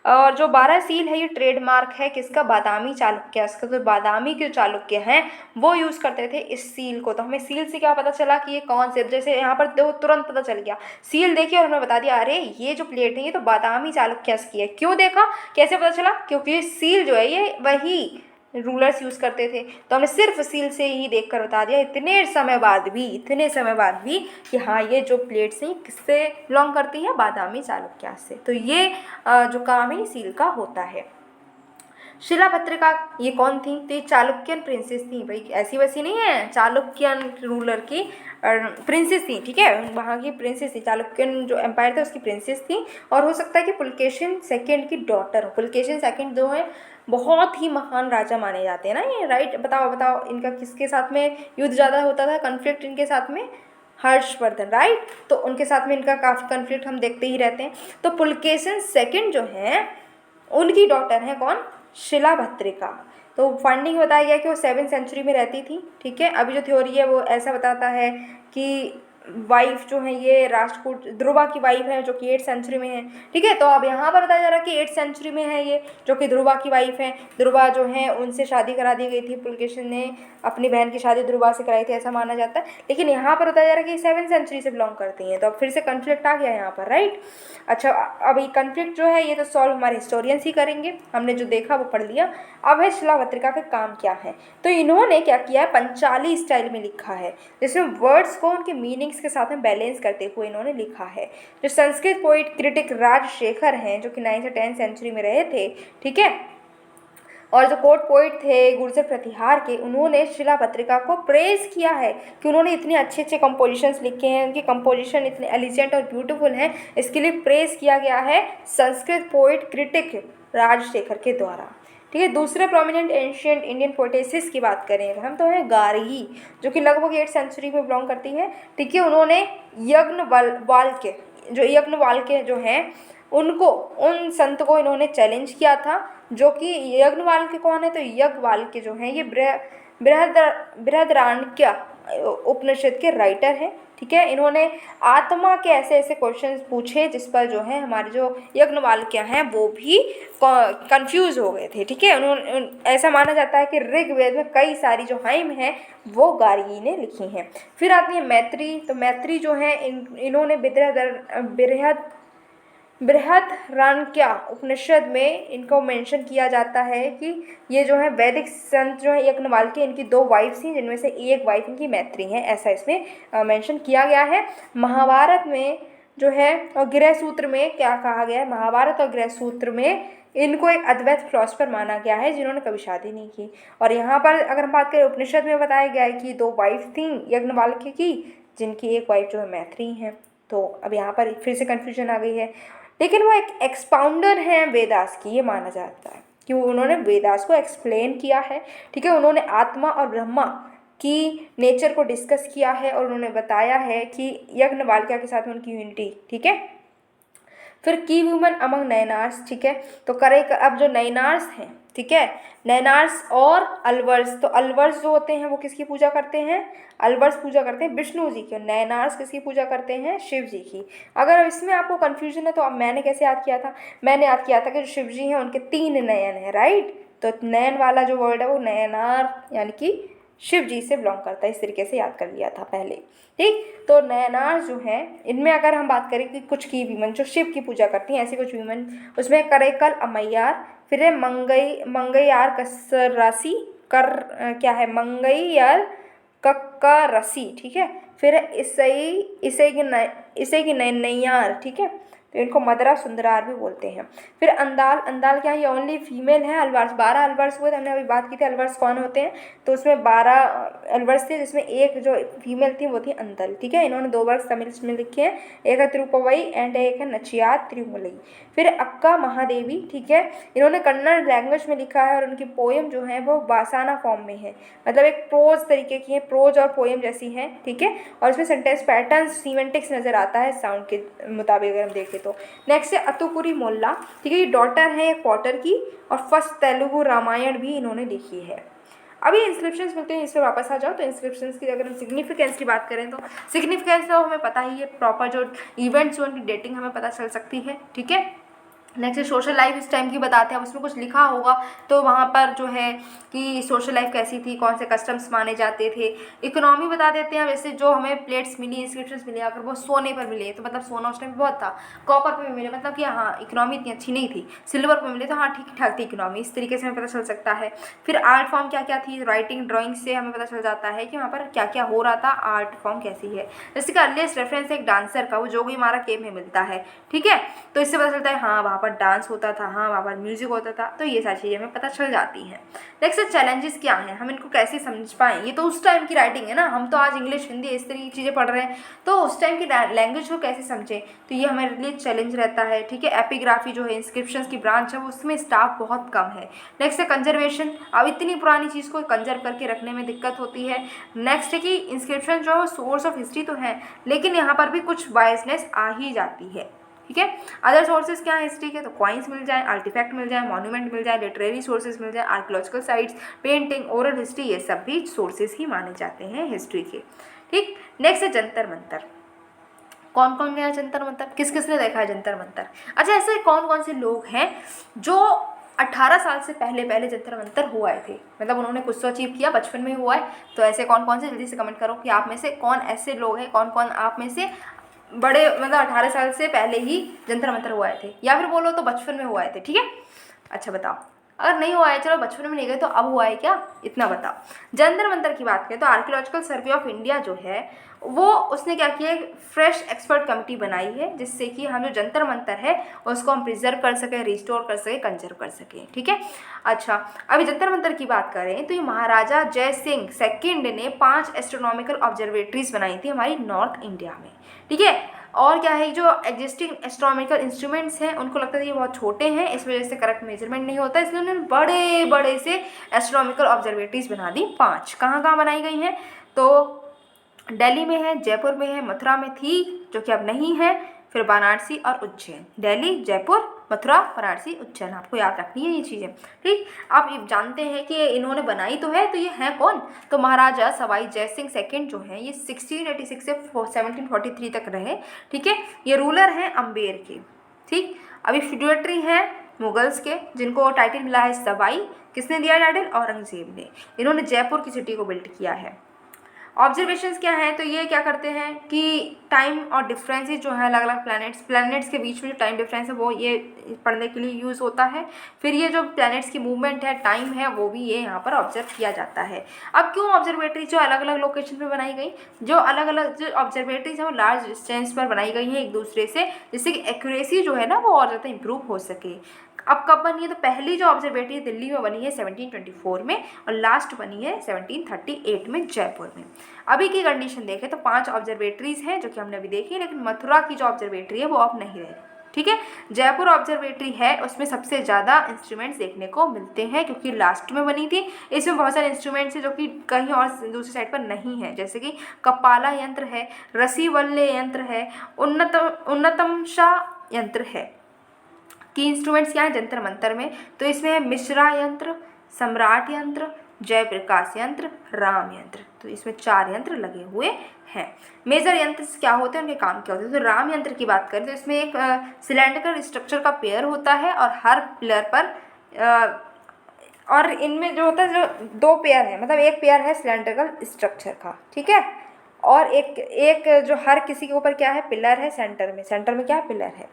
A: और जो 12 सील है ये ट्रेडमार्क है किसका? बादामी चालुक्य। इसका तो बादामी के चालुक्य हैं वो यूज़ करते थे इस सील को। तो हमें सील से क्या पता चला कि ये कौन से, जैसे यहाँ पर देखो तुरंत पता चल गया, सील देखी और हमें बता दिया अरे ये जो प्लेट है ये तो बादामी चालुक्य की है। क्यों देखा, कैसे पता चला? क्योंकि सील जो है ये वही रूलर्स यूज़ करते थे। तो हमने सिर्फ सील से ही देखकर बता दिया इतने समय बाद भी कि हाँ ये जो प्लेट्स हैं किससे बिलोंग करती है? बादामी चालुक्य से। तो ये जो काम है सील का होता है। शिलाभत्रिका ये कौन थी? तो ये चालुक्यन प्रिंसेस थी भाई, ऐसी वैसी नहीं है, चालुक्यन रूलर की प्रिंसेस थी। ठीक है, वहाँ की प्रिंसेस थी, चालुक्यन जो एम्पायर था उसकी प्रिंसेस थी। और हो सकता है कि पुलकेशिन सेकंड की डॉटर हो। पुलकेशिन सेकंड जो है बहुत ही महान राजा माने जाते हैं ना ये, राइट। बताओ इनका किसके साथ में युद्ध ज़्यादा होता था, कन्फ्लिक्ट इनके साथ में? हर्षवर्धन, राइट। तो उनके साथ में इनका काफ़ी कन्फ्लिक्ट हम देखते ही रहते हैं। तो पुलकेशिन सेकंड जो है उनकी डॉटर है कौन? शिलाभत्रिका। तो फंडिंग बताया गया कि वो 7th सेंचुरी में रहती थी। ठीक है, अभी जो थ्योरी है वो ऐसा बताता है कि वाइफ जो है ये राष्ट्रकूट ध्रुवा की वाइफ है जो कि 8th सेंचुरी में है। ठीक है, तो अब यहाँ पर बताया जा रहा है कि 8th सेंचुरी में है ये जो कि ध्रुवा की वाइफ है। ध्रुवा जो है उनसे शादी करा दी गई थी, पुलकेशिन ने अपनी बहन की शादी ध्रुवा से कराई थी, ऐसा माना जाता है। लेकिन यहाँ पर बताया जा रहा है कि 7th सेंचुरी से बिलोंग करती हैं। तो अब फिर से कन्फ्लिक्ट आ गया यहाँ पर, राइट। अच्छा, अब ये कन्फ्लिक्ट जो है ये तो सॉल्व हमारे हिस्टोरियंस ही करेंगे, हमने जो देखा वो पढ़ लिया। अब है शिलाभत्रिका का काम क्या है? तो इन्होंने क्या किया है, पंचाली स्टाइल में लिखा है, जिसमें वर्ड्स को उनके मीनिंग्स के साथ में बैलेंस करते हुए इन्होंने लिखा है। जो संस्कृत पोइट क्रिटिक राजशेखर हैं जो कि 9th से 10th सेंचुरी में रहे थे, ठीक है, और जो कोर्ट पोइट थे गुर्जर प्रतिहार के, उन्होंने शिलाभत्रिका को प्रेज किया है कि उन्होंने इतने अच्छे अच्छे कंपोजिशंस लिखे हैं, उनकी कंपोजिशन इतने एलिजेंट और ब्यूटीफुल हैं, इसके लिए प्रेज किया गया है संस्कृत पोइट क्रिटिक राजशेखर के द्वारा। ठीक है, दूसरे प्रोमिनेंट एंशियंट इंडियन पोइटेसिस की बात करें अगर हम, तो है गार्गी जो कि लगभग 8th सेंचुरी में बिलोंग करती है। ठीक है, उन्होंने यज्ञवाल्क्य जो हैं उनको, उन संत को इन्होंने चैलेंज किया था। जो कि यज्ञवाल्क्य कौन है? तो यज्ञवाल्क्य जो हैं ये बृहदारण्यक उपनिषद के राइटर हैं। ठीक है, इन्होंने आत्मा के ऐसे ऐसे क्वेश्चंस पूछे जिस पर जो है हमारे जो यज्ञवाल्क्य हैं वो भी कंफ्यूज हो गए थे। ठीक है, उन्होंने, ऐसा माना जाता है कि ऋग्वेद में कई सारी जो हाइम हैं वो गार्गी ने लिखी हैं। फिर आती है मैत्री। तो मैत्री जो है इन्होंने बृहदारण्यक उपनिषद में इनको मेंशन किया जाता है कि ये जो है वैदिक संत जो है यज्ञवाल्क्य, इनकी 2 वाइफ्स थी जिनमें से एक वाइफ इनकी मैत्री है, ऐसा इसमें मेंशन किया गया है। महाभारत में जो है और गृह सूत्र में क्या कहा गया है, महाभारत और गृह सूत्र में इनको एक अद्वैत फिलोसफर माना गया है जिन्होंने कभी शादी नहीं की। और यहाँ पर अगर हम बात करें उपनिषद में बताया गया है कि 2 वाइफ थी यज्ञवाल्क्य की, जिनकी एक वाइफ जो है मैत्री है। तो अब यहाँ पर फिर से कन्फ्यूजन आ गई है, लेकिन वो एक एक्सपाउंडर हैं वेदास की, ये माना जाता है। कि उन्होंने वेदास को एक्सप्लेन किया है, ठीक है। उन्होंने आत्मा और ब्रह्मा की नेचर को डिस्कस किया है और उन्होंने बताया है कि यज्ञवल्क्य के साथ में उनकी यूनिटी, ठीक है। फिर की वुमन अमंग नयनार्स, ठीक है। तो करे अब जो नयनार्स हैं, ठीक है, नयनार्स और अलवर्स, तो अलवर्स जो होते हैं वो किसकी पूजा करते हैं, अलवर्स पूजा करते हैं विष्णु जी की, और नयनार्स किसकी पूजा करते हैं, शिव जी की। अगर इसमें आपको कन्फ्यूजन है तो अब मैंने कैसे याद किया था, मैंने याद किया था कि जो शिव जी हैं उनके 3 नयन हैं, राइट। तो नयन वाला जो वर्ड है वो नयनार यानी कि शिव जी से बिलोंग करता है, इस तरीके से याद कर लिया था पहले, ठीक। तो नयनार जो है इनमें अगर हम बात करें कि कुछ की वीमन जो शिव की पूजा करती हैं, ऐसी कुछ वीमन, उसमें करेकल अमैयार, फिर है मंगैयार कसरासी कर क्या है मंगैयार कक्का रसी, ठीक है। फिर है इसे की नैयार, ठीक है। तो इनको मदरा सुंदरार भी बोलते हैं। फिर अंदाल, अंदाल क्या है, ये ओनली फीमेल है। अलवर्स 12 अलवर्स हुए थे, हमने अभी बात की थी अलवर्स कौन होते हैं, तो उसमें 12 अलवर्स थे जिसमें एक जो फीमेल थी वो थी अंदल, ठीक है। इन्होंने 2 वर्ष तमिल में लिखे हैं, एक है तिरुपवई एंड एक है नचियात तिरुमलई। फिर अक्का महादेवी, ठीक है, इन्होंने कन्नड़ लैंग्वेज में लिखा है और उनकी पोएम जो है वो बासाना फॉर्म में है, मतलब एक प्रोज तरीके की है, प्रोज और पोएम जैसी है, ठीक है। और इसमें सेंटेंस पैटर्न सीमेंटिक्स नजर आता है साउंड के मुताबिक अगर हम देखें तो। नेक्स्ट है अतुपुरी मोल्ला, ठीक है, ये डॉटर है एक पॉटर की, और फर्स्ट तेलुगु रामायण भी इन्होंने लिखी है। अभी इंस्क्रिप्शंस मिलते हैं, इस पर वापस आ जाओ। तो इंस्क्रिप्शंस की अगर हम सिग्निफिकेंस की बात करें तो सिग्निफिकेंस तो हमें पता ही है, प्रॉपर जो इवेंट्स उनकी डेटिंग हमें पता चल सकती है, ठीक है। नेक्स्ट सोशल लाइफ इस टाइम की बताते हैं, अब उसमें कुछ लिखा होगा तो वहाँ पर जो है कि सोशल लाइफ कैसी थी, कौन से कस्टम्स माने जाते थे। इकोनॉमी बता देते हैं, वैसे जो हमें प्लेट्स मिली, इंस्क्रिप्शंस मिले, अगर वो सोने पर मिले तो मतलब सोना उस टाइम बहुत था, कॉपर पर भी मिले मतलब कि हाँ इकोनॉमी इतनी अच्छी नहीं थी, सिल्वर पर मिले तो हाँ ठीक ठाक थी इकोनॉमी, इस तरीके से हमें पता चल सकता है। फिर आर्ट फॉर्म क्या क्या थी, राइटिंग ड्राइंग से हमें पता चल जाता है कि वहाँ पर क्या क्या हो रहा था, आर्ट फॉर्म कैसी है। जैसे कि अर्लीस्ट रेफरेंस एक डांसर का, वो जोगी मारा केव में मिलता है, ठीक है। तो इससे पता चलता है हाँ वहाँ पर डांस होता था, हाँ वहाँ पर म्यूजिक होता था, तो ये सारी चीज़ें हमें पता चल जाती हैं। नेक्स्ट चैलेंजेस क्या हैं, हम इनको कैसे समझ पाएँ, ये तो उस टाइम की राइटिंग है ना, हम तो आज इंग्लिश हिंदी इस तरह की चीज़ें पढ़ रहे हैं, तो उस टाइम की लैंग्वेज को कैसे समझें, तो ये हमारे लिए चैलेंज रहता है, ठीक है। एपिग्राफी जो है इंस्क्रिप्शंस की ब्रांच है, उसमें स्टाफ बहुत कम है। नेक्स्ट है कंजर्वेशन, अब इतनी पुरानी चीज़ को कंजर्व करके रखने में दिक्कत होती है। नेक्स्ट है कि इंस्क्रिप्शन जो है सोर्स ऑफ हिस्ट्री तो है, लेकिन यहाँ पर भी कुछ बायसनेस आ ही जाती है, ठीक है। अदर सोर्सेज क्या है हिस्ट्री के, तो कॉइन्स मिल जाए, आर्टिफैक्ट मिल जाए, मॉन्यूमेंट मिल जाए, लिटरेरी सोर्सेज मिल जाए, archaeological sites, painting, oral history, ये सब भी सोर्सेज ही माने जाते हैं हिस्ट्री के, ठीक। नेक्स्ट है जंतर मंतर, कौन कौन गया जंतर मंतर, किस किसने देखा है जंतर मंतर। अच्छा ऐसे कौन कौन से लोग हैं जो 18 साल से पहले जंतर मंतर हुआ थे, मतलब उन्होंने कुछ तो अचीव किया, बचपन में हुआ है, तो ऐसे कौन कौन से, जल्दी से कमेंट करो कि आप में से कौन ऐसे लोग हैं, कौन कौन आप में से बड़े मतलब 18 साल से पहले ही जंतर मंतर हुए थे, या फिर बोलो तो बचपन में हुए थे, ठीक है। अच्छा बताओ, अगर नहीं हुआ है चलो बचपन में नहीं गए तो अब हुआ है क्या, इतना बताओ। जंतर मंतर की बात करें तो आर्कियोलॉजिकल सर्वे ऑफ इंडिया जो है वो उसने क्या किया, एक फ्रेश एक्सपर्ट कमेटी बनाई है, जिससे कि हम जो जंतर मंतर है उसको हम प्रिजर्व कर सकें, रिस्टोर कर सकें, कंजर्व कर सकें, ठीक है। अच्छा अभी जंतर मंतर की बात करें तो ये महाराजा जय सिंह सेकंड ने 5 एस्ट्रोनॉमिकल ऑब्जर्वेटरीज बनाई थी हमारी नॉर्थ इंडिया में, ठीक है। और क्या है, जो एग्जिस्टिंग एस्ट्रोनॉमिकल इंस्ट्रूमेंट्स हैं उनको लगता था ये बहुत छोटे हैं, इस वजह से करेक्ट मेजरमेंट नहीं होता, इसलिए उन्होंने बड़े बड़े से एस्ट्रोनॉमिकल ऑब्जर्वेटरीज बना दी 5। कहाँ कहाँ बनाई गई हैं, तो दिल्ली में है, जयपुर में है, मथुरा में थी जो कि अब नहीं है, फिर वाराणसी और उज्जैन। दिल्ली, जयपुर, मथुरा, वाराणसी, उज्जैन, आपको याद रखनी है ये चीज़ें, ठीक। आप ये जानते हैं कि इन्होंने बनाई तो है, तो ये हैं कौन, तो महाराजा सवाई जय सिंह सेकेंड जो हैं ये 1686 से 1743 तक रहे, ठीक है। ये रूलर हैं अम्बेर के, ठीक। अभी फ्यूडेटरी हैं मुगल्स के, जिनको टाइटल मिला है सवाई, किसने दिया टाइटल, औरंगजेब ने। इन्होंने जयपुर की सिटी को बिल्ड किया है। ऑब्जर्वेशंस क्या हैं, तो ये क्या करते हैं कि टाइम और डिफरेंसेस जो है अलग अलग प्लैनेट्स के बीच में जो टाइम डिफरेंस है वो ये पढ़ने के लिए यूज़ होता है। फिर ये जो प्लैनेट्स की मूवमेंट है, टाइम है, वो भी ये यहाँ पर ऑब्जर्व किया जाता है। अब क्यों ऑब्जर्वेटरी जो अलग अलग लोकेशन पे बनाई गई, जो अलग अलग जो ऑब्जर्वेटरीज है वो लार्ज डिस्टेंस पर बनाई गई हैं एक दूसरे से, जिससे कि एक्यूरेसी जो है ना वो और ज़्यादा इंप्रूव हो सके। अब कब बनी है, तो पहली जो ऑब्जर्वेटरी दिल्ली में बनी है 1724 में, और लास्ट बनी है 1738 में जयपुर में। अभी की कंडीशन देखें तो 5 ऑब्जर्वेटरीज हैं जो कि हमने अभी देखी, लेकिन मथुरा की जो ऑब्जर्वेटरी है वो अब नहीं रही, ठीक है। जयपुर ऑब्जर्वेटरी है, उसमें सबसे ज़्यादा इंस्ट्रूमेंट्स देखने को मिलते हैं क्योंकि लास्ट में बनी थी। इसमें बहुत सारे इंस्ट्रूमेंट्स हैं जो कि कहीं और दूसरी साइड पर नहीं है, जैसे कि कपाला यंत्र है, रसीवल्ले यंत्र है, उन्नतमशा यंत्र है। की इंस्ट्रूमेंट्स क्या है जंतर मंतर में, तो इसमें है मिश्रा यंत्र, सम्राट यंत्र, जयप्रकाश यंत्र, राम यंत्र। तो इसमें 4 यंत्र लगे हुए हैं। मेजर यंत्र क्या होते हैं, उनके काम क्या होते हैं। तो राम यंत्र की बात करें तो इसमें एक सिलेंडरिकल स्ट्रक्चर का पेयर होता है और हर पिलर पर और इनमें जो होता है जो 2 पेयर है, मतलब एक पेयर है सिलेंडरिकल स्ट्रक्चर का, ठीक है, और एक जो हर किसी के ऊपर क्या है, पिलर है, सेंटर में क्या है, पिलर है।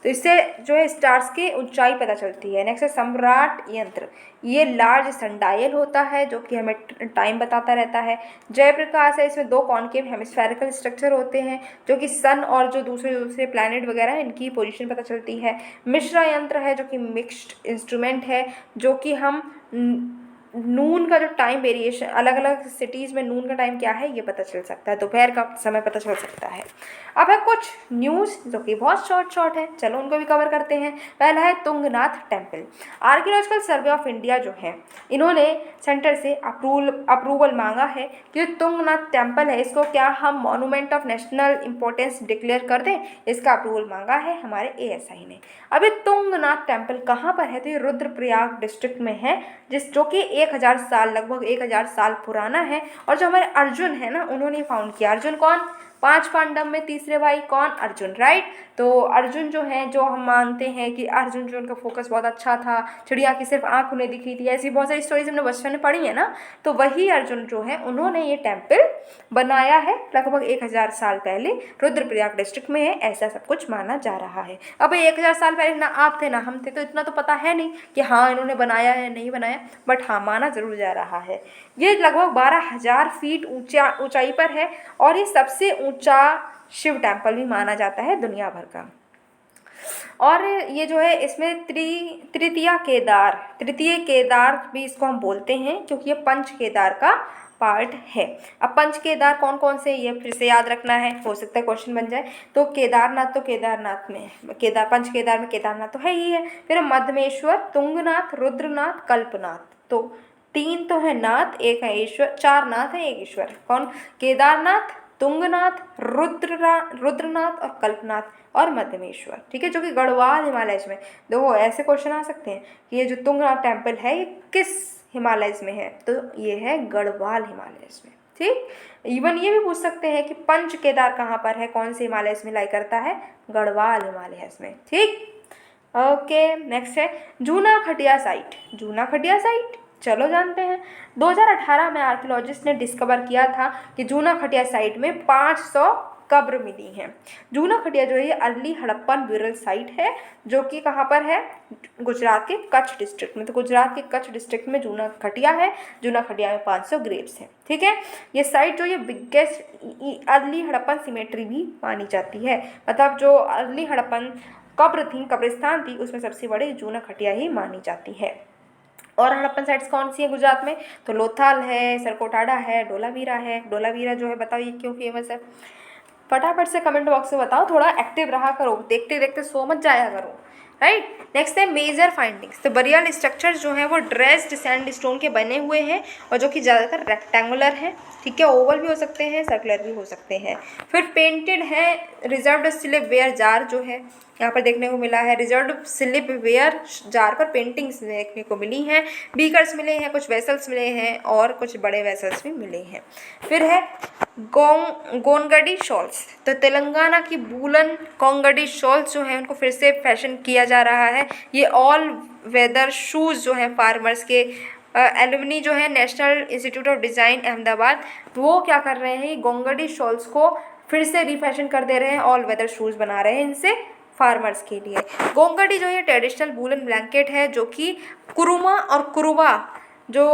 A: तो इससे जो है स्टार्स की ऊंचाई पता चलती है। नेक्स्ट है सम्राट यंत्र, ये लार्ज सनडायल होता है जो कि हमें टाइम बताता रहता है। जयप्रकाश है, इसमें 2 कॉन्केव हेमिस्फेरिकल स्ट्रक्चर होते हैं जो कि सन और जो दूसरे प्लैनेट वगैरह है इनकी पोजीशन पता चलती है। मिश्रा यंत्र है जो कि मिक्स्ड इंस्ट्रूमेंट है, जो कि हम नून का जो टाइम वेरिएशन, अलग अलग सिटीज़ में नून का टाइम क्या है ये पता चल सकता है, दोपहर का समय पता चल सकता है। अब है कुछ न्यूज़ जो कि बहुत शॉर्ट है, चलो उनको भी कवर करते हैं। पहला है Tungnath temple. Archaeological survey of India जो है इन्होंने सेंटर से अप्रूवल मांगा है कि जो तुंगनाथ टेम्पल है इसको क्या हम monument of national importance declare कर दें, इसका अप्रूवल मांगा है हमारे ASI ने। अब ये तुंगनाथ टेम्पल कहाँ पर है, तो ये रुद्रप्रयाग डिस्ट्रिक्ट में है, जो कि 1000 साल, लगभग 1000 साल पुराना है। और जो हमारे अर्जुन है ना, उन्होंने फाउंड किया। अर्जुन कौन, 5 पांडव में तीसरे भाई कौन, अर्जुन, राइट। तो अर्जुन जो है, जो हम मानते हैं कि अर्जुन जो उनका फोकस बहुत अच्छा था, चिड़िया की सिर्फ आँख उन्हें दिखी थी, ऐसी बहुत सारी स्टोरीज हमने बचपन में पढ़ी है ना। तो वही अर्जुन जो है उन्होंने ये टेम्पल बनाया है लगभग 1000 साल पहले, रुद्रप्रयाग डिस्ट्रिक्ट में है, ऐसा सब कुछ माना जा रहा है। अब 1000 साल पहले ना आप थे ना हम थे, तो इतना तो पता है नहीं कि हाँ इन्होंने बनाया है नहीं बनाया, बट हाँ माना जरूर जा रहा है। ये लगभग 12000 फीट ऊंचाई पर है और ये सबसे ऊंचा शिव टेम्पल भी माना जाता है दुनिया भर का। और ये जो है इसमें तृतीय केदार भी इसको हम बोलते हैं क्योंकि ये पंच केदार का पार्ट है। अब पंच केदार कौन कौन से, ये फिर से याद रखना है, हो सकता है क्वेश्चन बन जाए। तो केदारनाथ, तो केदारनाथ में पंच केदार में केदारनाथ तो है ही है। फिर मध्यमेश्वर, तुंगनाथ, रुद्रनाथ, कल्पनाथ। तो 3 तो है नाथ, 1 है ईश्वर, 4 नाथ है 1 ईश्वर। कौन, केदारनाथ, तुंगनाथ, रुद्रनाथ और कल्पनाथ और मध्यमेश्वर, ठीक है, जो कि गढ़वाल हिमालय में। देखो ऐसे क्वेश्चन आ सकते हैं कि ये जो तुंगनाथ टेम्पल है ये किस हिमालय में है, तो ये है गढ़वाल हिमालय में, ठीक। इवन ये भी पूछ सकते हैं कि पंच केदार कहाँ पर है, कौन से हिमालय में लाई करता है, गढ़वाल हिमालय में, ठीक। ओके, नेक्स्ट है जूना खटिया साइट। चलो जानते हैं। 2018 में आर्कियोलॉजिस्ट ने डिस्कवर किया था कि जूना खटिया साइट में 500 कब्र मिली हैं। जूना खटिया जो है ये अर्ली हड़प्पन ब्यूरल साइट है जो कि कहाँ पर है, गुजरात के कच्छ डिस्ट्रिक्ट में। तो गुजरात के कच्छ डिस्ट्रिक्ट में जूना खटिया है। जूना खटिया में 500 ग्रेव्स हैं, ठीक है। ये साइट जो ये बिगेस्ट अर्ली हड़प्पन सिमेट्री भी मानी जाती है, मतलब जो अर्ली हड़प्पन कब्रिस्तान थी उसमें सबसे बड़े जूना खटिया ही मानी जाती है। और हड़प्पन साइट्स कौन सी है गुजरात में, तो लोथाल है, सरकोटाडा है, डोलावीरा है। डोलावीरा जो है बताओ ये क्यों फेमस है, फटाफट से कमेंट बॉक्स में बताओ, थोड़ा एक्टिव रहा करो, देखते देखते सो मत जाया करो, राइट। नेक्स्ट है मेजर फाइंडिंग्स। तो बरियल स्ट्रक्चर जो है वो ड्रेस्ड सैंडस्टोन के बने हुए हैं और जो कि ज़्यादातर रेक्टेंगुलर हैं, ठीक है, ओवल भी हो सकते हैं, सर्कुलर भी हो सकते हैं। फिर पेंटेड है रिजर्व्ड स्लिप वेयर जार जो है यहाँ पर देखने को मिला है। रिजर्व्ड स्लिप वेयर जार पर पेंटिंग्स देखने को मिली हैं, बीकर्स मिले हैं, कुछ वेसल्स मिले हैं और कुछ बड़े वेसल्स भी मिले हैं। फिर है गोनगडी शॉल्स। तो तेलंगाना की बूलन गोनगडी शॉल्स जो हैं उनको फिर से फैशन किया जा रहा है। ये ऑल वेदर शूज़ जो हैं फार्मर्स के, एलुमनी जो है national institute of design Ahmedabad, वो क्या कर रहे हैं, गोनगडी शॉल्स को फिर से रिफैशन कर दे रहे हैं, ऑल वेदर शूज़ बना रहे हैं इनसे फार्मर्स के लिए। गोनगडी जो ये ट्रेडिशनल वूलन ब्लैंकेट है जो कि कुरुमा और कुरुबा जो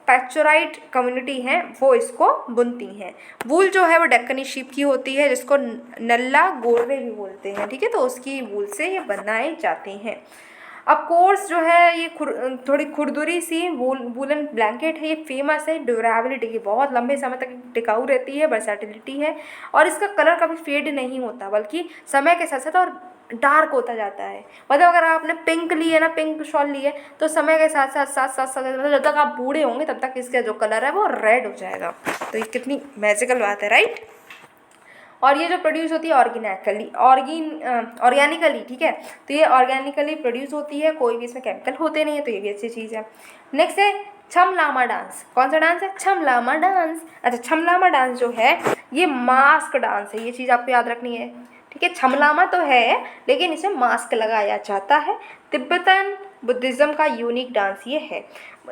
A: पैक्चोराइट कम्युनिटी हैं वो इसको बुनती हैं। वूल जो है वो डेक्कनी शीप की होती है जिसको नल्ला गोरवे भी बोलते हैं, ठीक है, तो उसकी वूल से ये बनाए जाते हैं। अब कोर्स जो है ये थोड़ी खुरदुरी सी वूलन ब्लैंकेट है, ये फेमस है ड्यूरेबिलिटी की, बहुत लंबे समय तक टिकाऊ रहती है, वर्सैटिलिटी है और इसका कलर कभी फेड नहीं होता बल्कि समय के साथ साथ और डार्क होता जाता है। मतलब अगर आपने पिंक ली है ना, पिंक शॉल ली है, तो समय के साथ साथ मतलब जब तक आप बूढ़े होंगे तब तक इसका जो कलर है वो रेड हो जाएगा। तो ये कितनी मैजिकल बात है, राइट। और ये जो प्रोड्यूस होती है ऑर्गेनिकली, ठीक है, तो ये ऑर्गेनिकली प्रोड्यूस होती है, कोई भी इसमें केमिकल होते नहीं है, तो ये भी अच्छी चीज़ है। नेक्स्ट है छम लामा डांस। कौन सा डांस है? छम लामा डांस। अच्छा, छम लामा डांस जो है ये मास्क डांस है, ये चीज़ आपको याद रखनी है, ठीक है। छम लामा तो है लेकिन इसमें मास्क लगाया जाता है। तिब्बतन बुद्धिज़्म का यूनिक डांस ये है।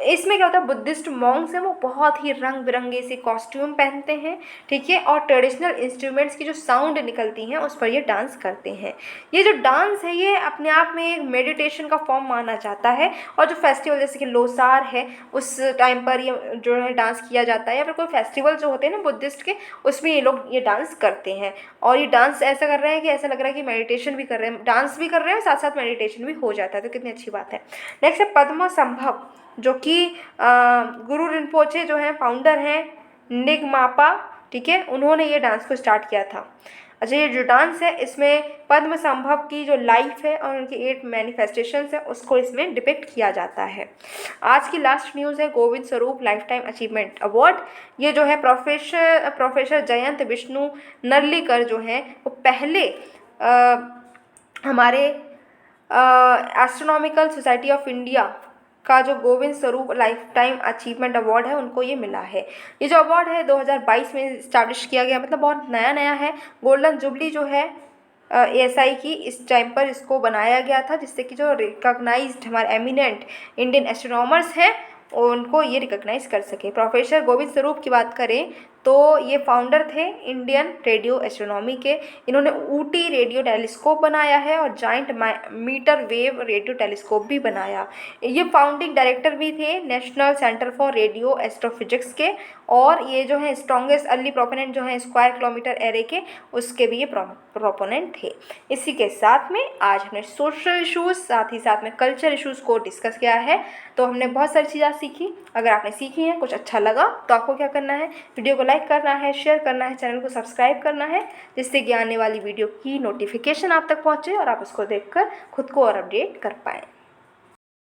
A: इसमें क्या होता है, बुद्धिस्ट मॉन्क्स हैं वो बहुत ही रंग बिरंगे से कॉस्ट्यूम पहनते हैं, ठीक है, और ट्रेडिशनल इंस्ट्रूमेंट्स की जो साउंड निकलती हैं उस पर ये डांस करते हैं। ये जो डांस है ये अपने आप में एक मेडिटेशन का फॉर्म माना जाता है, और जो फेस्टिवल जैसे कि लोसार है उस टाइम पर ये जो है डांस किया जाता है, या फिर कोई फेस्टिवल जो होते हैं ना बुद्धिस्ट के, उसमें ये लोग ये डांस करते हैं। और ये डांस ऐसा कर रहे हैं कि ऐसा लग रहा है कि मेडिटेशन भी कर रहे हैं, डांस भी कर रहे हैं और साथ साथ मेडिटेशन भी हो जाता है, तो कितनी अच्छी बात है। नेक्स्ट है पद्म संभव, जो कि गुरु रिम्पोचे जो हैं फाउंडर हैं निगमापा, ठीक है, उन्होंने ये डांस को स्टार्ट किया था। अच्छा, ये जो डांस है इसमें पद्म संभव की जो लाइफ है और उनकी 8 मैनिफेस्टेशंस है उसको इसमें डिपिक्ट किया जाता है। आज की लास्ट न्यूज़ है Govind Swarup life time achievement award. ये जो है प्रोफेसर जयंत विष्णु नर्लिकर जो हैं वो पहले हमारे एस्ट्रोनॉमिकल सोसाइटी ऑफ इंडिया का जो Govind Swarup life time achievement award है उनको ये मिला है। ये जो अवार्ड है 2022 में इस्टेब्लिश किया गया, मतलब बहुत नया है। गोल्डन जुबली जो है ASI की इस टाइम पर इसको बनाया गया था, जिससे कि जो रिकॉग्नाइज्ड हमारे एमिनेंट इंडियन एस्ट्रोनॉमर्स हैं उनको ये रिकॉग्नाइज कर सके। प्रोफेसर गोविंद स्वरूप की बात करें तो ये फाउंडर थे इंडियन रेडियो एस्ट्रोनॉमी के। इन्होंने ऊटी रेडियो टेलीस्कोप बनाया है और giant metre wave radio telescope भी बनाया। ये फाउंडिंग डायरेक्टर भी थे national centre for radio astrophysics के, और ये जो है स्ट्रॉन्गेस्ट अर्ली प्रोपोनेंट जो है स्क्वायर किलोमीटर एरे के, उसके भी ये प्रोपोनेंट थे। इसी के साथ में आज हमने सोशल इशूज़ साथ ही साथ में कल्चर इशूज़ को डिस्कस किया है। तो हमने बहुत सारी चीज़ें सीखी। अगर आपने सीखी हैं, कुछ अच्छा लगा, तो आपको क्या करना है, वीडियो को लाइक करना है, शेयर करना है, चैनल को सब्सक्राइब करना है, जिससे कि आने वाली वीडियो की नोटिफिकेशन आप तक पहुँचे और आप उसको देखकर खुद को और अपडेट कर पाएँ।